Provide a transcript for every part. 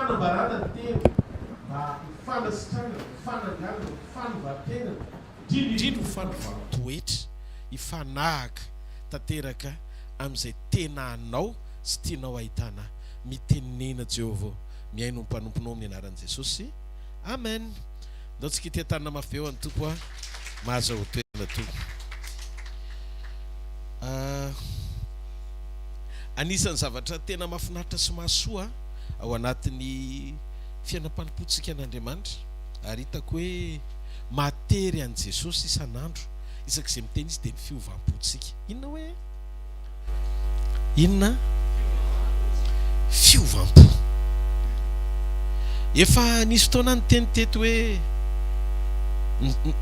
fanambarana teny mba fanasitrana fanangalana fanovatena indrindra fanovato-toetra ifanahaka tanteraka amin'izay tena anao sy tianao ahitana mitenenena Jehovah miaino ny mpanomponao amin'ny anaran'i Jesosy. Amen. Ndao tsika ity tanana mafy eo any tompo a mahazo ho toerana to. Anisan'ny zavatra tena mahafinaritra sy mahasoa ao anatin'ny fiainam-panompontsika an'Andriamanitra ary hitako hoe matery an' Jesosy isan'andro isak'izay miteny izy dia ny fiovampontsika. Inona hoe inona fiovampo? Efa nisy fotoana nyteny teto hoe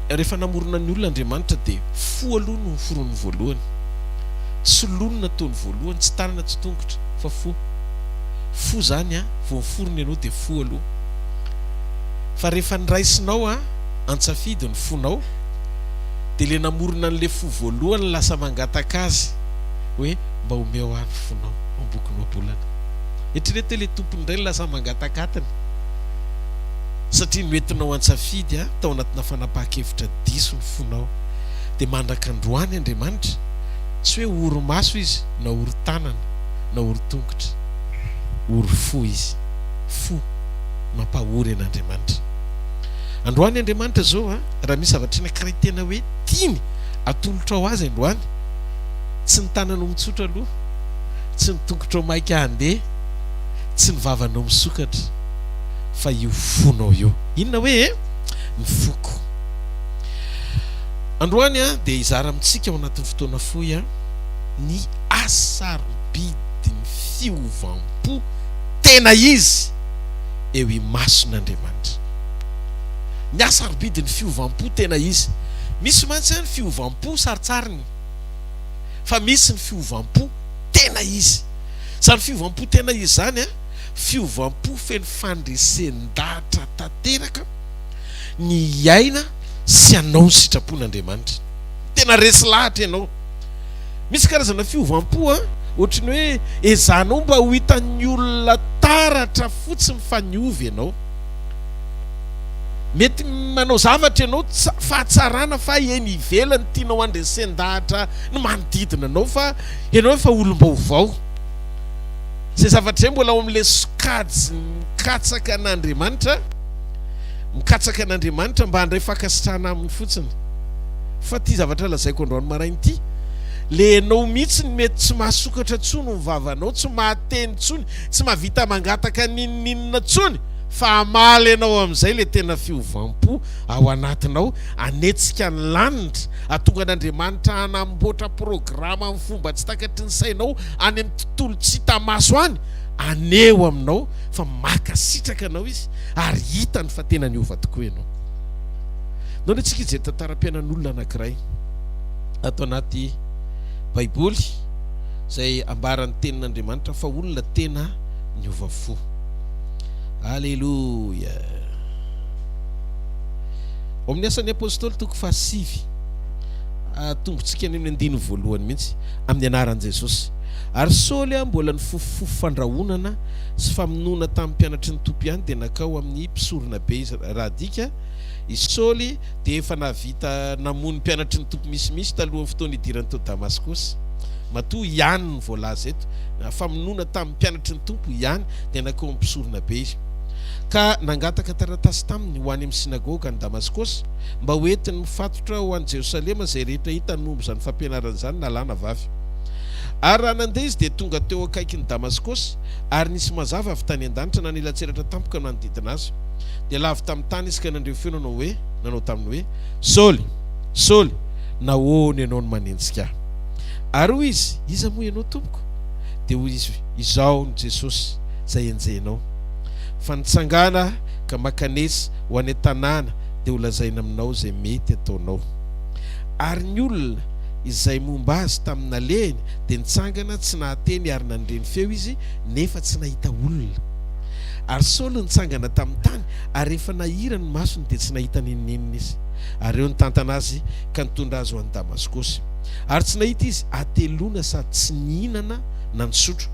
rehefa namorona ny olona Andriamanitra dia fo aloha no forony voalohany, tsy lonona taony voalohany, tsy tanana tsy tongotra fa fo. Fo zany a vao miforony ianao dia fo aloha. Fa rehefa niraisinao a antsafidy ny fonao dia le namorona n'le fo voalohany lasa mangataka azy hoe mba omeo any fonao ambokinao bolana. Eritrereto le tompony indray lasa mangatakatany satria noentinao antsafidy a tao anatina fanapahan-kevitra diso ny fonao dia mandraka androany Andriamanitra tsy hoe oro-maso izy na oro-tanana na oro-tongotra, oro-fo izy, fo mampahory an'Andriamanitra. Androany Andriamanitra zao a raha misy zavatra anankiray tena hoe tiany atolotra ao azy androany, tsy ny tananao mitsotra aloha, tsy ny tongotrao maika handeha, tsy ny vavanao misokatra, fa io fonao io. Inona hoe ny foko. Androany a dia hizara amintsika ao anatin'ny fotoana fohy a ny asarobidiny fiovampo tena izy eo imason'Andriamanitra. Ny asarobidiny fiovampo tena izy. Misy mantsy ny fiovampo saritsariny fa misy ny fiovampo tena izy. Zany fiovampo tena izy zany a fiovampo feno fandresendahatra tanteraka ny aina sy anao ny sitrapon'Andriamanitra. Tena resy lahatra ianao. Misy karazana fiovampo a ohatrany hoe ezanao mba ho hitan'ny olona taratra fotsiny fa niovy ianao. Mety manao zavatra ianao fahatsarana fa eny ivelany tianao andresendahatra ny manodidina anao fa ianao efa olom-baovao. Zay zavatra zay mbola ao amin'ilay sokajy mikatsaka an'Andriamanitra, mikatsaka an'Andriamanitra mba handray fankasitrahana aminy fotsiny. Fa ty zavatra lazaiko androany maraina ity, le anao mihitsy mety tsy mahasokatra tsony ny vavanao, tsy mahateny tsony, tsy mahavita mangataka ninninina tsony, fa amaly ianao amin'izay le tena fiovampo ao anatinao, anetsika ny lanitra, atonga an'Andriamanitra hanamboatra programa amin'ny fomba tsy takatry ny sainao any amin'ny tontolo tsy hita maso any, aneo aminao fa makasitraka anao izy ary hitany fa tena niova tokoa ianao. Nao ny tsika izay tantaram-piainan'olona anankiray ato anaty Baiboly izay ambaran'ny tenin'Andriamanitra fa olona tena niova fo. Alleluia. Ao amin'ny asan'ny apôstôly toko fahasivy tombontsika any amin'ny 9 voalohany mihitsy amin'ny anaran'i Jesosy. Ary Saoly mbola ny fofofofo fandrahonana sy famonoana tamin'ny mpianatry ny tompo ihany dia nakao amin'ny mpisorona be izy. Raha dika izy Saoly dia efa nahavita namony mpianatry ny tompo misimisy talohan'ny fotoana idirany tao Damaskosy. Matoa ihany ny voalaza eto, famonoana tamin'ny mpianatry ny tompo ihany dia nakao amin'ny mpisorona be izy. Ka nangataka taratasy taminy ho any amin'ny sinagoga ny Damaskosy mba ho entiny mifatotra ho any Jerosalema zay rehetra hita nombo zany fampianarana zany nalana vavy. Ary raha nandeha izy dia tonga teo akaiky ny Damaskosy ary nisy mazava avy tany an-danitra nanilatseratra tampoka manodidina azy. Dia lavy tamin'ny tany izy ka nandreo feo nanao taminy hoe Saoly, Saoly, nahoana ianao no manenjika ahy? Ary hoy izy, iza moa ianao tompoko? Dia hoy izy, izao ny Jesosy izay enjehinao. Fa nitsangana ka makanesy ho any an-tanàna dia ho lazaina aminao izay mety ataonao. Ary ny olona izay momba azy tamin'ny nalehiny dia nitsangana tsy nahateny ary nandreny feo izy nefa tsy nahita olona. Ary Saoly nitsangana tamin'ny tany ary rehefa nahira ny masony dia tsy nahita ninninina izy. Ary eo nitantana azy ka nitondra azy ho any Damaskosy. Ary tsy nahita izy ateloana sady tsy nihinana na nisotro.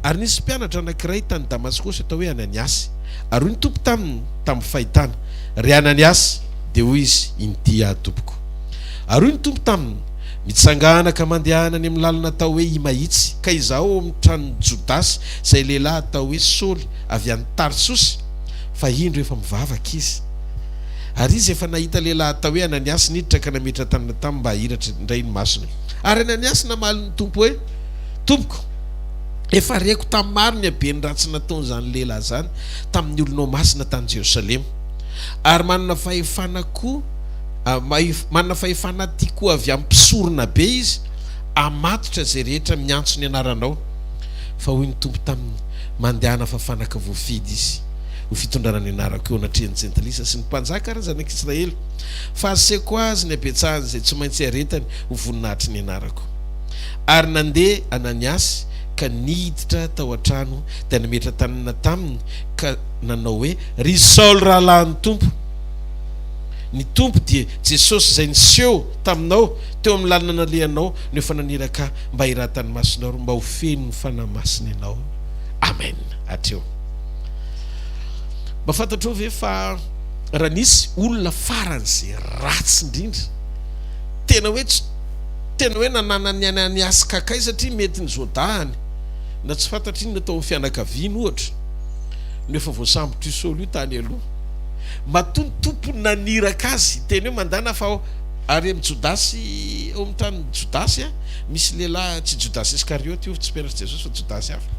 Ary nisy mpianatra anankiray tany Damaskosy atao hoe Ananiasy, ary hoy ny tompo tamin'ny fahitana, ry Ananiasy, dia hoy izy, india tompoko. Ary hoy ny tompo taminy, mitsanganaka mandehana any amin'ny lalana atao hoe Imahitsy, ka izaho amin'ny tranon'ny Jodasy izay lehilahy atao hoe Saoly avy any Tarsosy, fa indro efa mivavaka izy. Ary izy efa nahita lehilahy atao hoe Ananiasy niditra ka nametra tanana taminy mba hahiratra indray ny masony. Ary Ananiasy namaly ny tompo hoe, tompoko, efa reko tamin'ny maro ny habeny ratsy nataon'izany lehilahy zany tamin'ny olonao masina tany Jerosalema, ary manana fahefana tia koa avy amin'ny mpisorona be izy amatotra zay rehetra miantso ny anaranao. Fa hoy ny tompo taminy, mandehana fa fanaka voafidy izy ho fitondrana ny anarako eo anatrehan'ny jentilisa sy ny mpanjaka ary zanak'Israely, fa aseko azy ny abetsahany zay tsy maintsy aretany ho voninahitry ny anarako. Ary nandeha Ananiasy ka niditra tao an-trano dia nametra tanana taminy ka nanao hoe, ry Saoly rahalahy ny tompo, ny tompo dia Jesosy izay niseho taminao teo amin'ny lalana nalehanao no efa naniraka mba hiratany masonao mba ho feno ny fanahy masina ianao. Amen. Hatreo mba fantatrao ve fa raha nisy olona faran'izay ratsy indrindra tena hoe nananany Ananiasy kakay satria mety ny zodahany na tsy fantatra iny natao fianakaviana ohatra no efa voasambotra io Saoly io tany aloha, matony tompo naniraka azy teny hoe mandana fa ary amin'ny Jodasy ao amin'ny trano Jodasy misy lehilahy tsy Jodasy Iskarioty io tsy mpianatra Jesosy fa Jodasy hafa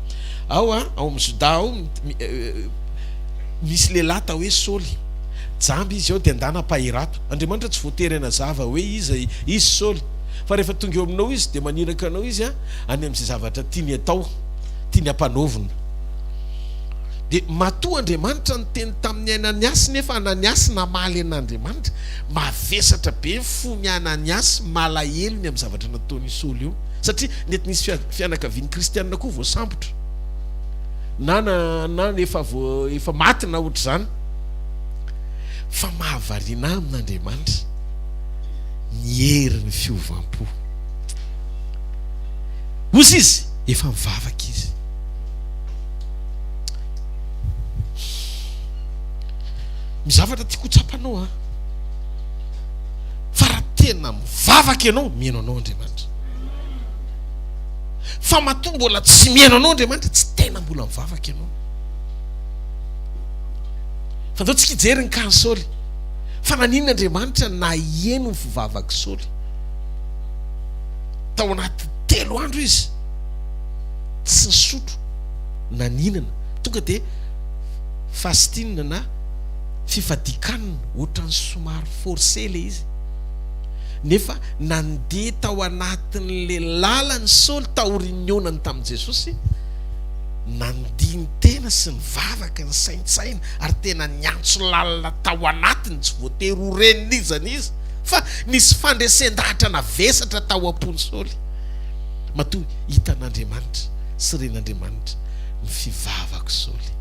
ao amin'ny Joda ao misy lehilahy tao hoe Saoly, jamby izy ao dia andana pahirato. Andriamanitra tsy voatery anazava hoe izy Saoly, fa rehefa tonga eo aminao izy dia maniraka anao izy any amin'izay zavatra tiany atao, tiany ampanovina. Dia matoa Andriamanitra ny teny tamin'ny Ananiasy, nefa Ananiasy namaly an'Andriamanitra, mavesatra be fony Ananiasy malahelo ny amin'ny zavatra nataony Saoly io, satria nety nisy fianakavian'ny kristianina koa voasambotra na efa maty na ohatra zany, fa mahavariana amin'Andriamanitra ny hery ny fiovam-po. Ozy izy efa mivavaka izy. Mizavatra tiako hotsapanao fa raha tena mivavaka ianao, mihaino anao Andriamanitra. Fa matoa mbola tsy mihaino anao Andriamanitra, tsy tena mbola mivavaka ianao. Fa ndao tsy kijery ny kany Saoly, fa naninona Andriamanitra na hieno ny fivavaka Saoly. Tao anaty 3 andro izy tsy nisotro na ninana, tonga dia fastinina na fifadikanina ohatran'ny somary forcé le izy, nefa nandeha tao anatin'le lalany Saoly tao réunionany tamin'i Jesosy, nandiny tena sy nivavaka ny saintsaina ary tena niantso lalina tao anatiny, tsy voatery ho renizana izy fa nisy fandresen-dahatra navesatra tao am-pony Saoly. Matoa hitan'Andriamanitra sy ren'Andriamanitra ny fivavaka Saoly,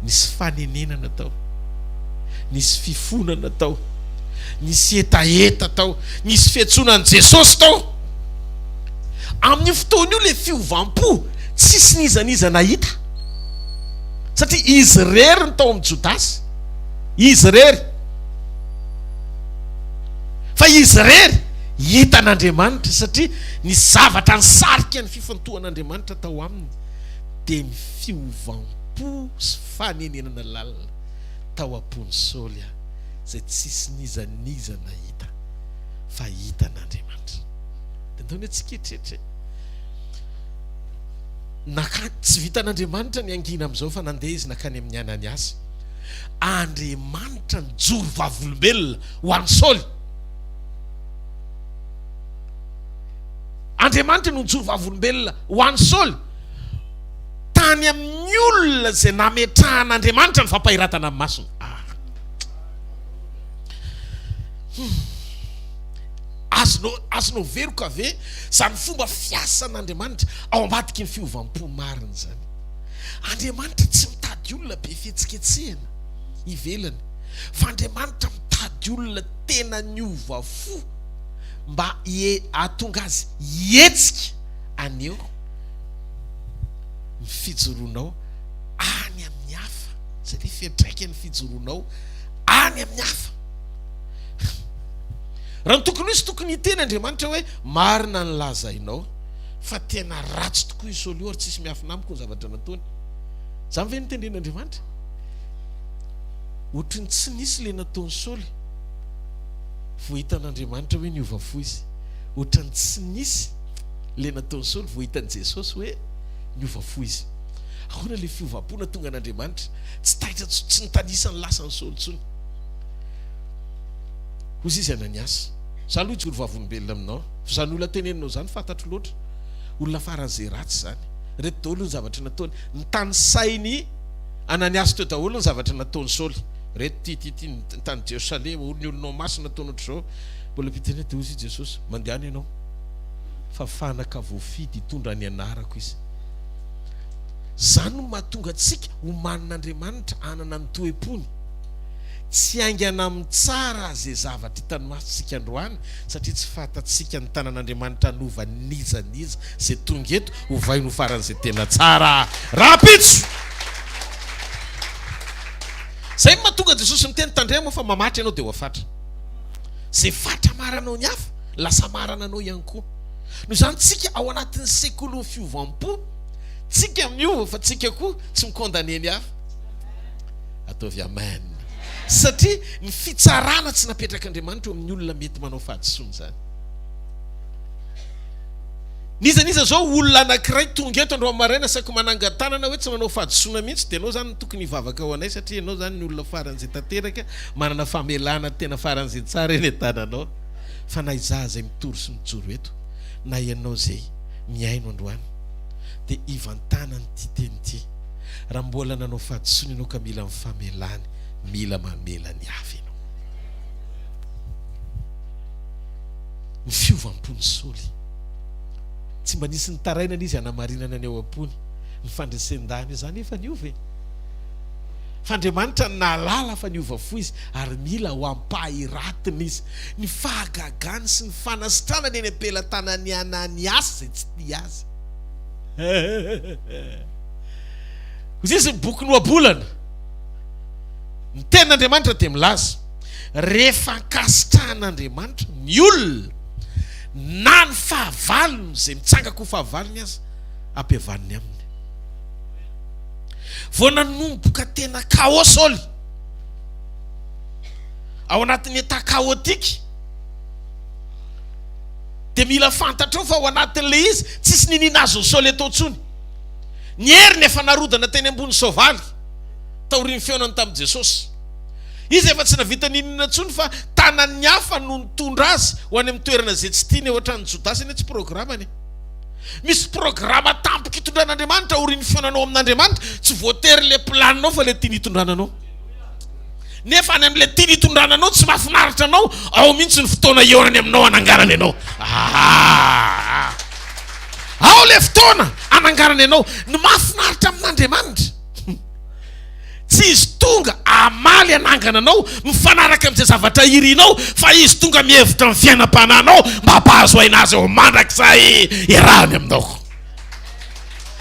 nisy fanenenana tao, nisy fifonana tao, nisy etaeta tao, nisy fiantsonan'i Jesosy tao. Amin'ny fotoana io le fiovam-po tsisy nizanizana hita, satria izy rery ny tao amin'ny Jodasy, izy rery, fa izy rery hitan'Andriamanitra, satria ny zavatra ny sarika ny fifantohan'Andriamanitra tao aminy dia ny fiovampo sy fanenenana lalina tao am-pony Saoly zay tsisy nizanizana hita, fa hitan'Andriamanitra. Dia ndao tsy ketretre tsy vitan'Andriamanitra ny angina amin'izao, fa nandeha izy nakany amin'ny Ananiasy. Andriamanitra nijoro vavolombelona ho an'ny Saoly. Andriamanitra no nijoro vavolombelona ho an'ny Saoly tany amin'ny olona zay nametrahan'Andriamanitra ny fampahiratana amin'ny masony. Azonao veroka ve zany fomba fiasan'Andriamanitra ao ambadiky ny fiovampo marina zany? Andriamanitra tsy mitady olona be fihetsiketsehana ivelany, fa Andriamanitra mitady olona tena niova fo mba ahatonga azy hetsika aneo ny fijoroanao any amin'ny hafa, zay le fiantraika ny fijoroanao any amin'ny hafa. Raha ny tokony izy tokony hiteny Andriamanitra hoe marina ny lazainao fa tena ratsy tokoa i Saoly ary tsisy miafina amiko ny zavatra nataony. Zany ve nitenen'Andriamanitra? Ohatry ny tsy nisy le nataony Saoly vao hitan'Andriamanitra hoe niova fo izy. Ohatry ny tsy nisy le nataony Saoly vao hitan'i Jesosy hoe niova fo izy. Ahoana le fiovam-pona tonga an'Andriamanitra tsy taitra tsy nitanisan'ny lasany Saoly tsony. Hozy izy Ananias, za aloha ijoro vavolombelona aminao, fa zany olona teneninao zany fantatro loatra, olona faran'izay ratsy zany. Reto daholo ny zavatra nataony, ny tany sainy Ananias teo daholo ny zavatra nataony Saoly. Reto ty ny tany Jerosalema, ny olonao masina nataony ohatr'izao. Mbola piteny dia hozy Jesosy, mandehana ianao fa fanaka voafidy hitondra ny anarako izy. Zany no mahatonga antsika ho manin'Andriamanitra anana ny toe-pony, tsy aingana amin'ny tsara zay zavatra hitany masontsika androany, satria tsy fantatsika ny tanan'Andriamanitra nova nizaniza zay tonga eto ho vaino faran'izay tena tsara. Rapitso! Zay mahatonga Jesosy miteny tandremo fa mamatra ianao dia ho afatra. Zay fatra maranao ny hafa lasa marana anao ihany koa. Noho izany tsika ao anatin'ny sekoly fiovampo, tsika miova fa tsika koa tsy mikondane ny hafa. Ataovy amen. Satria ny fitsarana tsy napetrak'Andriamanitra amin'ny olona mety manao fahadisoana zany. Nizaniza zao olona anankiray tonga eto andro maraina saiko manangan-tanana hoe tsy manao fahadisoana mihitsy, dia ianao zany tokony hivavaka ao anay satria ianao zany ny olona faran'izay tanteraka manana famelana tena faran'izay tsara eny an-tananao. Fa na izaho zay mitory sy mijoro eto, na ianao zay miaino androany, dia ivantana nyty teny ity. Raha mbola nanao fahadisoana ianao ka mila mifamelany, mila mamela ny hafa ianao. Ny fiovam-pony Saoly tsy mba nisy nitarainana izy hanamarinana ny ao am-pony ny fandresendahany zany efa niova e. Fandriamanitra nalala fa niova fo izy ary mila ho ampahiratiny izy. Ny fahagagany sy ny fanasitranany eny am-pelantanany Ananias zay tsy tia azy. Hozy izy ny boky noabolana, ny tenin'Andriamanitra dia milaza rehefa ankasitrahan'Andriamanitra ny olona na ny fahavalony zay mitsangako ho fahavalony azy ampiavaniny aminy. Vao nanomboka tena kaos Saoly ao anatin'ny eta kaotika, dia mila fantatrao fa ao anatin'le izy tsisy ninina azo Saoly atao ntsony. Ny heriny efa narodana teny ambony soavaly taorian'ny feonany tamin'i Jesosy. Izy efa tsy navita ninina ntsony fa tanan'ny hafa no nitondra azy ho any amin'ny toerana zay tsy tiany ohatran'ny Jodasy eny tsy programany. Misy programa tampoka hitondran'Andriamanitra orian'ny feonanao amin'Andriamanitra, tsy voatery le planinao fa le tiany hitondrananao. Nefa any amin'le tiany hitondrananao tsy mahafinaritra anao, ao mihitsy ny fotoana eonany aminao anangarany ianao. Ao le fotoana anangarany ianao. Ny mahafinaritra amin'Andriamanitra tsy izy tonga amaly anangana anao mifanaraka amin'izay zavatra irianao, fa izy tonga mihevitra ny fiainam-pananao mba hampahazo aina azy ao mandrakizay iarahany aminao.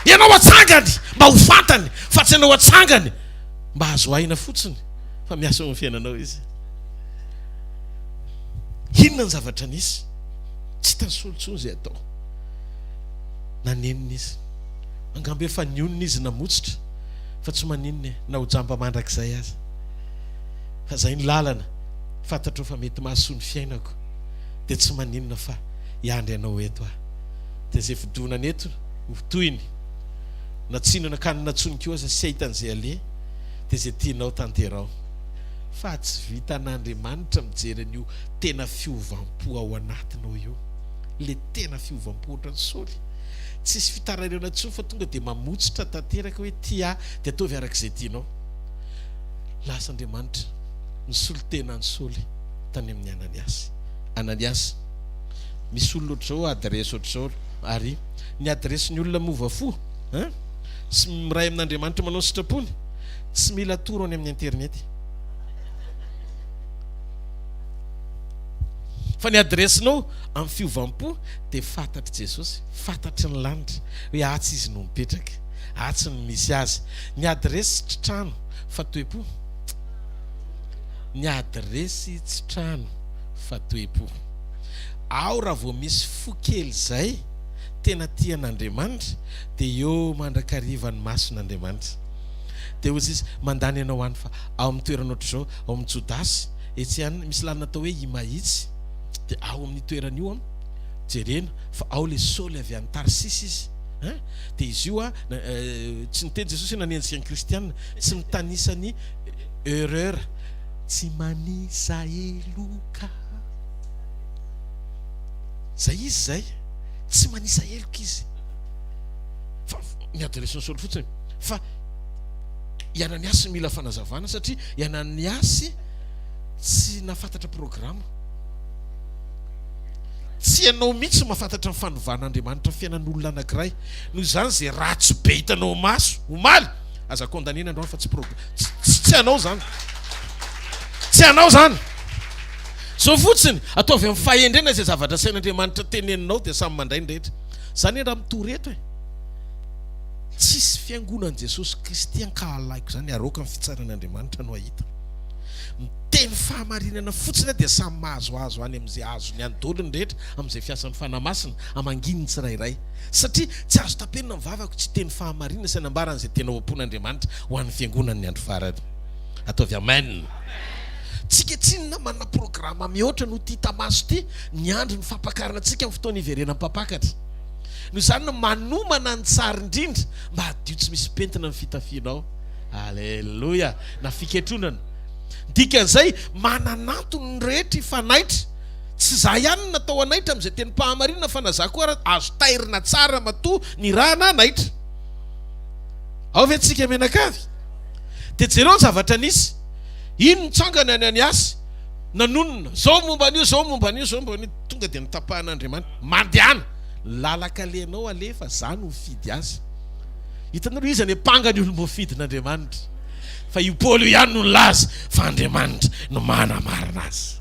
Ianao atsangany mba ho fantany, fa tsy ianao atsangany mba hazo aina fotsiny, fa miasa ao amin'ny fiainanao izy. Inona ny zavatra nisy? Tsy hitany Saoly intsony izay atao. Nanenina izy, angamba efa nionina izy namotsitra, fa tsy maninona na ho jamba mandrakizay azy. Fa zay ny lalana, fantatro fa mety mahasoa ny fiainako, dia tsy maninona fa hiandry anao eto aho. Dia zay fidonana eto toyiny natsinona kanina tsonika aza sy ahitan'izay ale, dia zay tianao tanterao. Fa tsy vitan'Andriamanitra mijery an'io tena fiovampo ao anatinao io, le tena fiovampo ohatran'ny Saoly. Tsisy fitarairana intsony fa tonga dia mamotsitra tanteraka hoe tia dia ataovy arak'izay tianao. Lasa Andriamanitra nisolo tenany Saoly tany amin'ny Ananias. Ananias, misy olona ohatr'izao adresy ohatr'izao, ary ny adresy ny olona mova fo sy miray amin'Andriamanitra manao sitrapony, tsy mila toro any amin'ny internet. Fa ny adresinao amin'ny fiovampo dia fantatry Jesosy, fantatry ny lanitra hoe atsy izy no mipetraka, atsy ny misy azy. Ny adresy tsy trano fa toepo. Ny adresy tsy trano fa toepo. Ao raha vao misy fo kely zay tena tian'Andriamanitra dia eo mandrakariva ny mason'Andriamanitra. Dia hozy izy mandany ianao any fa ao amin'ny toerana ohatr'izao, ao amin'ny Jodasy etsy ihany misy lalina atao hoe Imaitsy, dia ao amin'ny toerana io jerena fa ao le Saoly avy any Tarsisy izy. Dia izy io tsy niteny Jesosy nanenjika ny kristianina, tsy mitanisany erreur, tsy manisa eloka. Zay izy zay, tsy manisa eloka izy. Fa miadresy ny Saoly fotsiny. Fa Ananiasy mila fanazavana satria Ananiasy tsy nafantatra programa. Tsy ianao mihitsy mahafantatra ny fanovan'Andriamanitra fiainan'olona anankiray. Noho izany zay ratsy be hitanao maso omaly aza kondanina androany fa tsy anao zany. Tsy anao zany. So fotsiny ataovy amin'ny fahendrena izay zavatra sain'Andriamanitra teneninao dia samy mandray ny rehetra. Zany raha mitoreto tsisy fiangonan'i Jesosy Kristy ankahalaiko zany aroka amin'ny fitsaran'Andriamanitra no ahita. Miteny fahamarinana fotsiny dia samy mahazoazo any amin'izay azo ny andolony rehetra amin'izay fiasan'ny fanamasina amangininy tsirairay. Satria tsy azo tapenina ny vavako tsy teny fahamarinana sy nambaran'izay tena oampon'Andriamanitra ho an'ny fiangonan'ny andro farany. Ataovy amen. Tsika tsinona manana programa mihoatra no ty tamaso ty ny andro ny fampakarana antsika amin'ny fotoana iverenan'ny mpapakatra. Noho izany no manomana ny tsara indrindra mba hadio tsy misy pentina ny fitafianao. Alleluia. Na fiketronana. Dikan'izay mananantony ny rehetra ifanaitra. Tsy za ihany natao anaitra amin'izay teny pahamarinana fa na za koa azo tairina tsara matoa ny raha nanaitra. Ao ve tsika menakavy? Dia jereo ny zavatra nisy. Ino nitsangana ny Ananiasy nanonona zao momba an'io, zao momba an'io, zao momba an'io, tonga dia nitapahan'Andriamanitra mandehana. Lalaka lenao alefa zany ho fidy azy. Hitanao izy any apangany olo mofidin'Andriamanitra. Fa io Paoly ihany no laza fa Andriamanitra no manamarina azy.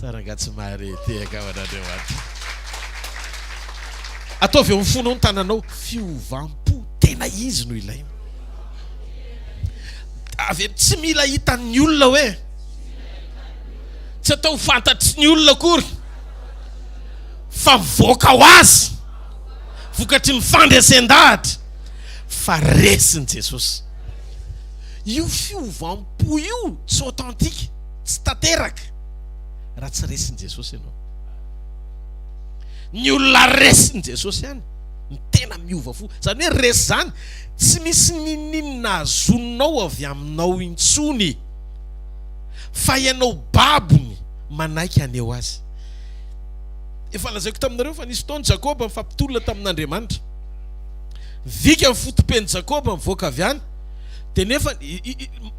Sarangatsy mahareteka ao an'Andriamanitra. Ataovy eo mifonao ny tananao fiovampo tena izy no ilaina. Avy tsy mila hitan'ny olona hoe, tsy atao fantatry ny olona akory, fa mivoaka ho azy vokatry ny fandresen-dahatra fa resin'i Jesosy. Io fiovampo io tsy authentique, tsy tanteraka raha tsy resin'i Jesosy ianao. Ny olona resin'i Jesosy ihany ny tena miova fo. Zany hoe resy zany tsy misy ninina azonao avy aminao intsony, fa ianao babony manaiky aneo azy. Efa lazaiko taminareo fa nisy fotoana Jakoba mifampitolona tamin'Andriamanitra. Vika amin'ny fotopen'i Jakoba mivoaka avy any. Dia nefa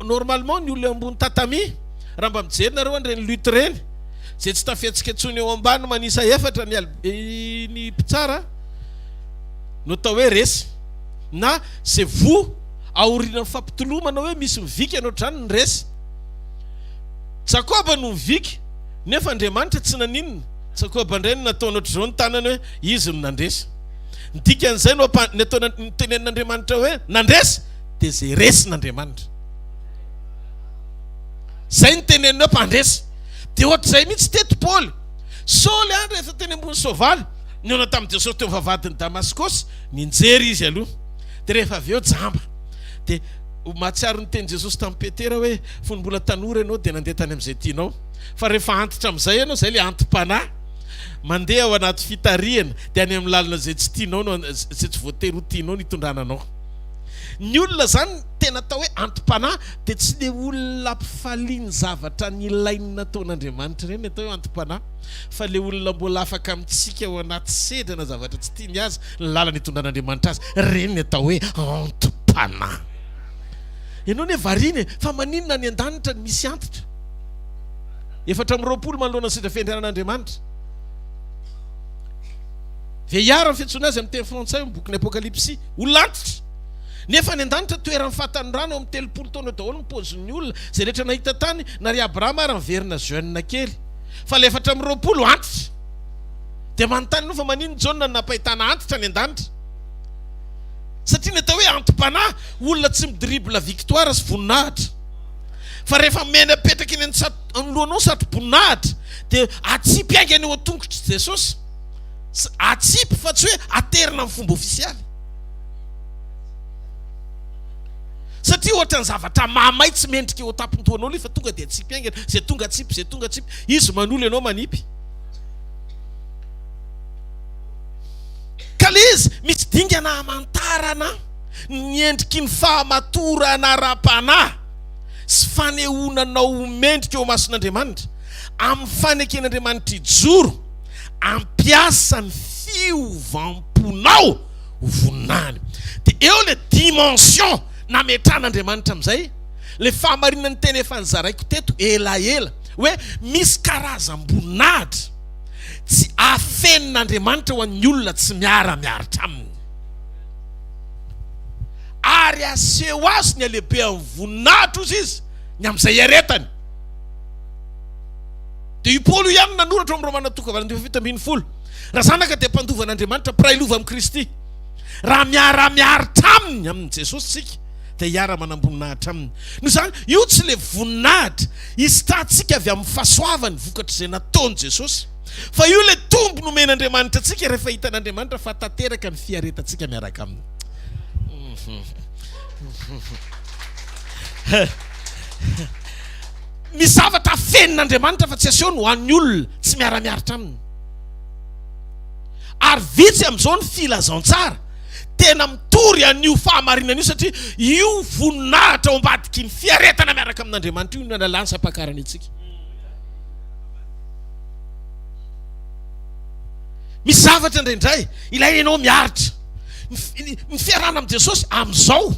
normalement ny olona ambony tatami, raha mba mijery nareo an'ireny lutte ireny, zay tsy tafetsika intsony eo ambany manisa efatra ny mpitsara no atao hoe resy. Na c'est vous aoriana fampitolomana hoe misy mivika anao trano ny resy. Jakoba no mivika nefa Andriamanitra tsy naninona. Jakoba indray no nataonao ohatr'izao ny tanany hoe izy no nandresy. Ny dikan'izay no tenenin'Andriamanitra hoe nandresy dia zay resin'Andriamanitra. Zay ny tenenina hoe mpandresy. Dia ohatr'izay mihitsy teto Paoly. Saoly any rehefa teny ambony soavaly niona tamin'i Jesosy teo vavadin'i Damaskosy, ninjery izy aloha. Dia rehefa avy eo jamba. Dia mahatsiaro ny teny Jesosy tamin'i Petera hoe fony mbola tanora ianao dia nandeha tany amin'izay tianao. Fa rehefa antitra amin'izay ianao, zay le antim-panahy, mandeha ao anaty fitariana dia any amin'ny lalina zay tsy tianao no zay tsy voatery ho tianao no hitondrananao. Ny olona zany tena atao hoe antim-panahy dia tsy le olona mpifaliany zavatra ny ilainy nataon'Andriamanitra ireny atao hoe antim-panahy, fa le olona mbola afaka amintsika ao anaty sedana zavatra tsy tiany azy ny lalana hitondran'Andriamanitra azy, ireny atao hoe antim-panahy. Ianao ne variny fa maninona ny an-danitra ny misy antitra. 420 manoloana ny sendra fiandrianan'Andriamanitra. Veillard ny fiantsoana azy amin'ny teny frantsay amin'ny boky ny Apokalipsy, olona antitra. Nefa ny an-danitra toerany fatan'ny rano amin'ny 30 taona daholo ny paozin'ny olona zay rehetra nahita tany na ry Abrahama ary niverina jeune kely. Fa le 420 antitra. Dia manontany no fa manino John napahitana antitra ny an-danitra. satria ny atao hoe antom-panahy olona tsy midribla victoire sy voninahitra fa rehefa mena apetraka eny anohanao satroboninahitra dia atsipy aingany eo an-tongotry Jesosy, atsipy fa tsy hoe aterina amin'ny fomba ofisialy, satria ohatra ny zavatra mamay tsy mendrika eo tampon-toanao ilay fa tonga dia atsipy aingany, zay tonga atsipy izy manolo ianao manipy. Ka le izy misy dingana hamantarana ny endriky ny fahamatorana ara-panahy sy fanehoananao mendrika eo mason'Andriamanitra amin'ny faneken'Andriamanitra ijoro ampiasa ny fiovamponao voninahiny. Dia eo le dimension nametran'Andriamanitra amin'izay, le fahamarinany teny efa nizaraiko teto elaela hoe misy karazam-boninahitra tsy afenin'Andriamanitra ho an'ny olona tsy miara-miaritra aminy, ary aseho azy ny alehibe amin'ny voninahitra ozy izy ny amin'izay aretany. Dia io Paoly ihany nanoratra amin'ny Romana tokavana 7:10, raha zanaka dia mpandovan'Andriamanitra prailova amin'ny Kristy, raha miara-miaritra aminy amin'ny Jesosy tsika dia hiara-manam-boninahitra aminy. Noho izany io tsy le voninahitra hitantsika avy amin'ny fahasoavany vokatra izay nataony Jesosy, fa io le tombo nomen'Andriamanitra tsika rehefa hitan'Andriamanitra fa tanteraka ny fiaretantsika miaraka aminy. Misy zavatra afenin'Andriamanitra fa tsy asehony ho an'ny olona tsy miara-miaritra aminy. Ary vitsy amin'izao ny filazantsara tena mitory an'io fahamarinana io, satria io voninahitra ao ambadiky ny fiaretana miaraka amin'Andriamanitra io nanalany sampakarany antsika. Misy zavatra indraindray ilay ianao miaritra ny fiarana amin'ny Jesosy amin'izao,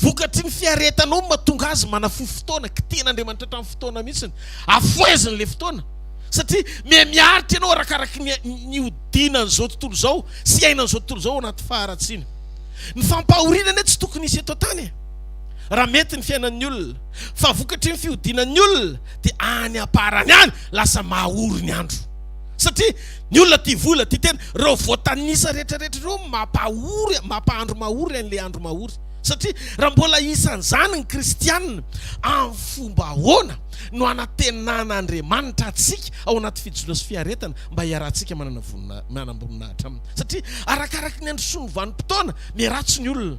vokatry ny fiaretanao mahatonga azy manafo fotoana kitian'Andriamanitra hatramin'ny fotoana mihitsiny, afoeziny le fotoana, satria miaritra ianao arakaraky ny odinan'izao tontolo izao sy ainan'izao tontolo izao anaty faharatsiana. Ny fampahorinana tsy tokony hisy eto tany raha mety ny fiainan'ny olona, fa vokatry ny fiodinan'ny olona dia any aparany any lasa mahahory ny andro, satria ny olona tia vola tia tena, reo voatanisa rehetrarehetra reo mampahandro mahory an'le andro mahory. Satria raha mbola isan'izany ny kristianina amin'ny fomba ahoana no anatenan'Andriamanitra atsika ao anaty fijona sy fiaretana mba hiarantsika manam-boninahitra aminy, satria arakaraky ny andro sy ny vanim-potoana miaratsy ny olona,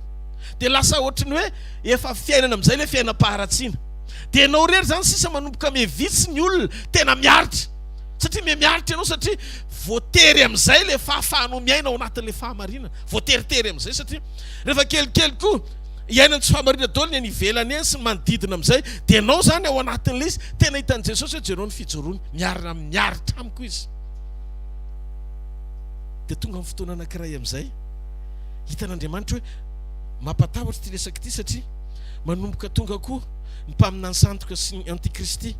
dia lasa ohatry ny hoe efa fiainana amin'izay le fiainam-paharatsiana. Dia ianao rery zany sisa manomboka mevitsy ny olona tena miaritra, satria miaritra ianao, satria voatery amin'izay le fahafahanao miaina ao anatin'le fahamarinana, voateritery amin'izay, satria rehefa kelikely koa iainany tsy fahamarinana daholo ny anivelany eny sy ny manodidina amin'izay, dia ianao zany ao anatin'le izy tena hitan'i Jesosy hoe jereo ny fijoroany miaritra amiko izy. Dia tonga amin'ny fotoana anankiray amin'izay hitan'Andriamanitra hoe mampatahotra ity resaka ity, satria manomboka tonga koa ny mpaminany sandoka sy ny antikristy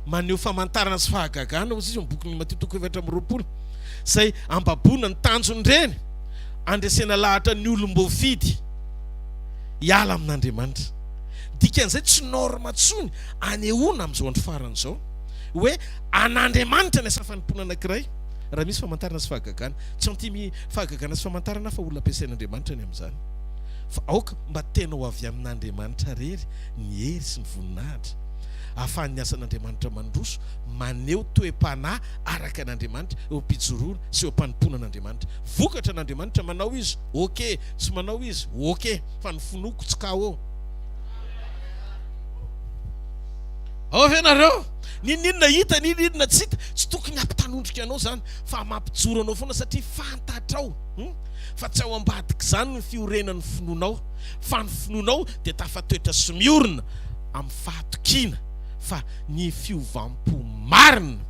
maneho famantarana sy fahagagana ozy izy amin'ny boky ny Matteo 7:20, izay ambabona ny tanjony reny andresena lahatra ny olom-boafidy hiala amin'Andriamanitra. Dikan'izay tsy norma tsony anehoana amin'izao andro farany izao hoe an'Andriamanitra ny asa fanimpona anankiray raha misy famantarana sy fahagagana. Tsy antimy fahagagana sy famantarana fa olona ampiasain'Andriamanitra ny amin'izany, fa aoka mba tena ho avy amin'Andriamanitra rery ny hery sy ny voninahitra, ahafahan'ny asan'Andriamanitra mandroso maneho toe-panahy araka an'Andriamanitra eo am-pijoroana sy eo am-panimpona an'Andriamanitra. Vokatra an'Andriamanitra manao izy ok, tsy manao izy ok, fa ny fonoko tsy ka eo. Avy ianareo ninona hita ninona tsy hita tsy tokony hampitanondrika anao zany, fa mampijoro anao foana, satria fantatrao fa tsy ao ambadiky zany ny fiorenan'ny finoanao, fa ny finoanao dia tafatoetra sy miorina amin'ny fahatokiana, fa ny fiovampo marina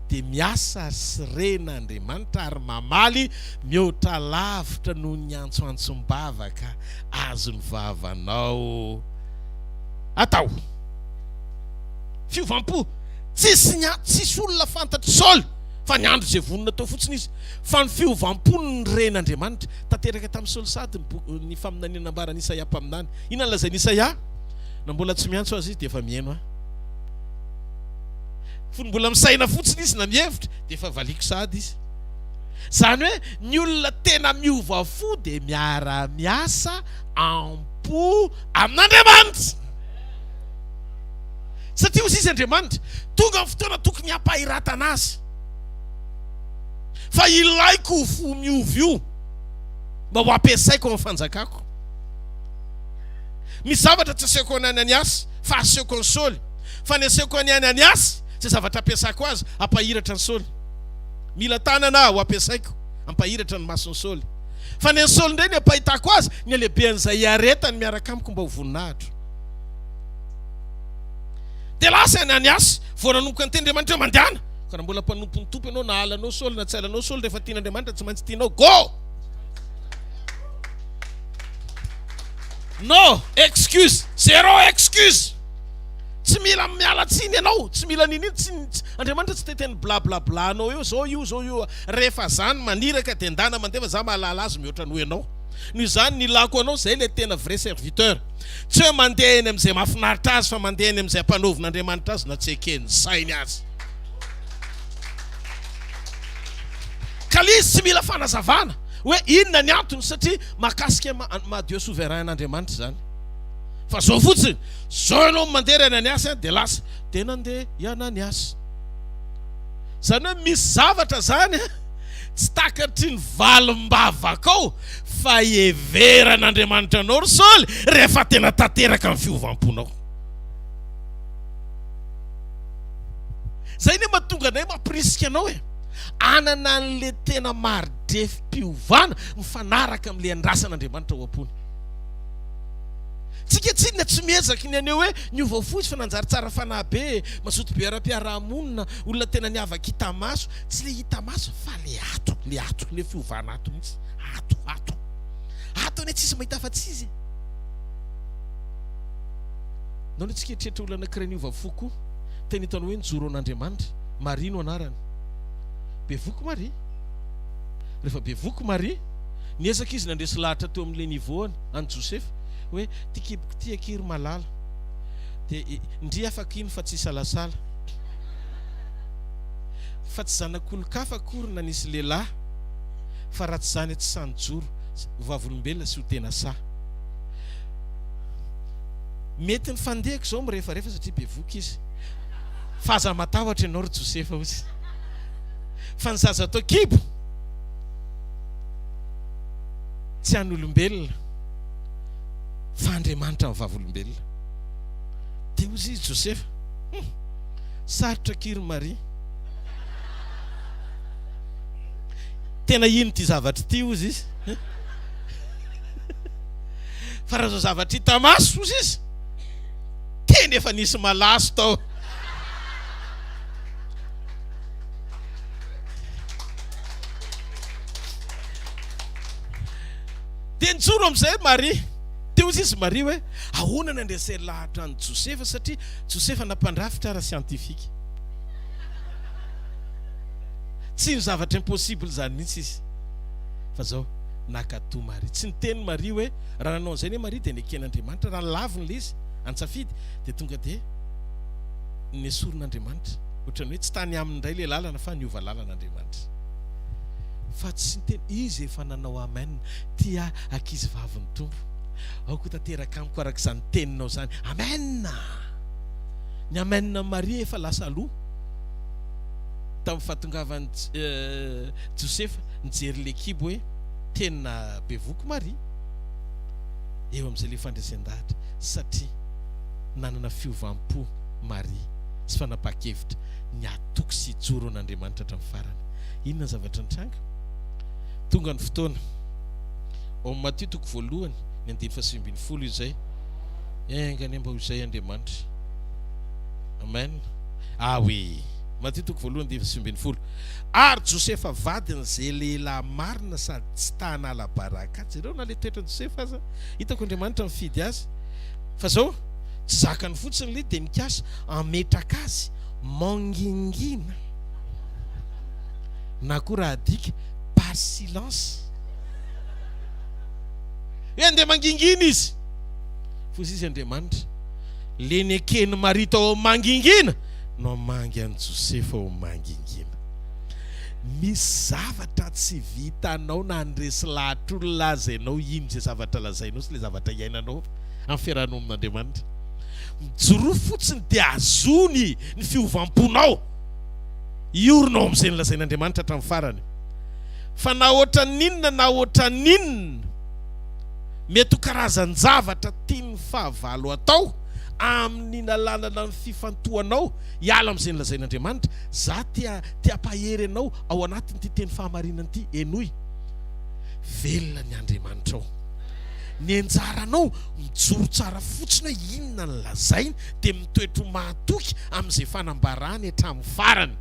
dia miasa sy ren'Andriamanitra ary mamaly mihoatra lavitra noho ny antsoantsom-bavaka azony vavanao atao. Fiovampo tsisy olona fantatra Saoly fa ny andro izay vonona tao fotsiny izy, fa ny fiovampo ny ren'Andriamanitra tanteraka tamin'ny Saoly sady ny faminaniana ambarany Isaia mpaminany. Inona lazainy Isaia? Na mbola tsy miantso azy izy dia efa mihaino fony mbola misaina fotsiny izy na mihevitra dia efa valiko sady izy. Zany hoe ny olona tena miova fo dia miara-miasa ampo amin'Andriamanitra. Satria hozy izy Andriamanitra tonga amin'ny fotoana tokony hampahiratana azy. Fa ilaiko ho fo miovy io mba ho ampiasaiko amin'ny fanjakako. Misy zavatra tsy asehoko any Ananiasy fa asehoko ny Saoly. Fa ny asehoko any Ananiasy tsy zavatra ampiasako azy hampahiratra ny Saoly. Mila tanana ho ampiasaiko hampahiratra ny mason'ny Saoly. Fa ny Saoly ndray ny ampahitako azy ny alehiben'izay aretany miaraka amiko mba ho voninahitra. Dia lasa Ananiasy vao nanomboka ny ten'Andriamanitra mandehana. Ka raha mbola mpanompon'ny tompo ianao na halanao Saoly na tsy halanao Saoly rehefa tian'Andriamanitra tsy maintsy tianao, go! No excuse, zero excuse. Tsy mila miala tsiny ianao, tsy mila ninino, Andriamanitra tsy teteny blablabla anao eo, zao io. Rehefa zany maniraka dia ndana mandefa za mahalala azy mihoatra ny ianao. Noho izany nilako anao zay le tena vrai serviteur. Tsy hoe mandeha eny amin'izay mahafinaritra azy fa mandeha eny amin'izay ampanovin'Andriamanitra azy na tsy ekeny sainy azy. Kalizy tsy mila fanazavana hoe inona ny antony satria mahakasika mahadio souverain n'Andriamanitra zany. Fa zao fotsiny, zao ianao mandeha Ananiasy dia lasa tena andeha i Ananiasy. Zany hoe misy zavatra zany tsy takatry ny valim-bavakao fa heveran'Andriamanitra anao ry Saoly rehefa tena tanteraka amin'ny fiovam-ponao. Zay ny mahatonga anay mampirisika anao hoe anana an'le tena maridefim-piovana mifanaraka amin'le andrasan'Andriamanitra ao am-pony. Tsika tsinona tsy miezaka ny aneo hoe niova fotsy fa nanjary tsara fanahy be, mazoto be ara-piarahamonina, olona tena niavaka hita maso, tsy le hita maso fa le ato, le fiovana ato mihitsy. Ato ane tsisy mahita afa-tsy izy. Nao ny tsika eritreretra olona anankiray niova foko, tena hitanao hoe nijoro an'Andriamanitra, Maria no anarany. Bevoky Maria. Rehefa bevoky Maria, niezaka izy nandresy lahatra teo amin'le nivoany any Josefa hoe tikiboko ty akiry malala dia ndry afaka iny fa tsy salasala, fa tsy zanak'olon-kafa akory na nisy lehilahy, fa raha tsy zany tsy sanjoro vavolombelona sy ho tena sa. Mety ny fandehako zao mirehefarehefa satria bevoky izy, fa aza matahotra ianao ry Josefa ozy. Fa ny zaza atao kibo tsy an'olombelona fa Andriamanitra amin'ny vavolombelona. Dia ozy izy Josefa sarotra kiry Maria, tena ino ty zavatra ty ozy izy. Fa raha zao zavatra hita maso ozy izy tena efa nisy malaso tao. Dia nijoro amin'izay Maria. Teo izy Maria hoe ahoana nandresy lahatra ny Josefa satria Josefa nampandrafitra ara-siantifika. Tsy ny zavatra impossible zany mihitsy izy. Fa zao nakatoa Maria. Tsy niteny Maria hoe raha nanao an'izay ne Maria dia neken'Andriamanitra, raha laviny le izy antsafidy dia tonga dia nesorin'Andriamanitra. Ohatran'ny hoe tsy tany amin'indray le lalana fa niova lalан'Andriamanitra. Fa tsy niteny izy efa nanao amen, tia ankizy vavin'ny Tompo. Aoko tanteraka amiko araka izany teninao zany. Amen. Ny amen Maria efa lasa aloha tamin'ny fahatongavan'ny Josefa nijery le kibo hoe tena bevoky Maria eo amin'izay le fandresan-dahatra satria nanana fiovam-po Maria sy fanapa-kevitra ny atoko sy hijoro an'Andriamanitra hatramin'ny farany. Inona zavatra nitranga? Tonga ny fotoana ao Matteo 1:9-10 izay engany mba ho izay Andriamanitra. Amen. Oui, Matteo 1:9-10. Ary Josefa vadin'izay lehilahy marina sady tsy tahanala baraka. Jereo na le toetrany Josefa aza hitako Andriamanitra mifidy azy. Fa zao tsy zakany fotsiny le dia nikasa ametraka azy mangingina na koa raha adika par silence. Hoe andeha mangingina izy fo izy Andriamanitra le nekeny Maria tao mangingina no mangy an'i Josefa ao mangingina. misy zavatra tsy vitanao na andresy lahatra olona azy ianao ino zay zavatra lazainao sy le zavatra iainanao amin'ny fiarahanao amin'Andriamanitra. Mijoroa fotsiny dia azony ny fiovam-ponao ioronao amin'izay nolazain'Andriamanitra hatramin'ny farany. Fa na ohatra ninona na ohatra ninona mety ho karazan-javatra tiany fahavalo atao amin'ny nalanana ny fifantohanao hiala amin'izay nolazain'Andriamanitra, za tia pahery anao ao anatiny ty teny fahamarinana ty enoy velona ny Andriamanitra ao. Ny anjaranao mijoro tsara fotsiny hoe inona ny lazainy dia mitoetro mahatoky amin'izay fanambarany hatramin'ny farany.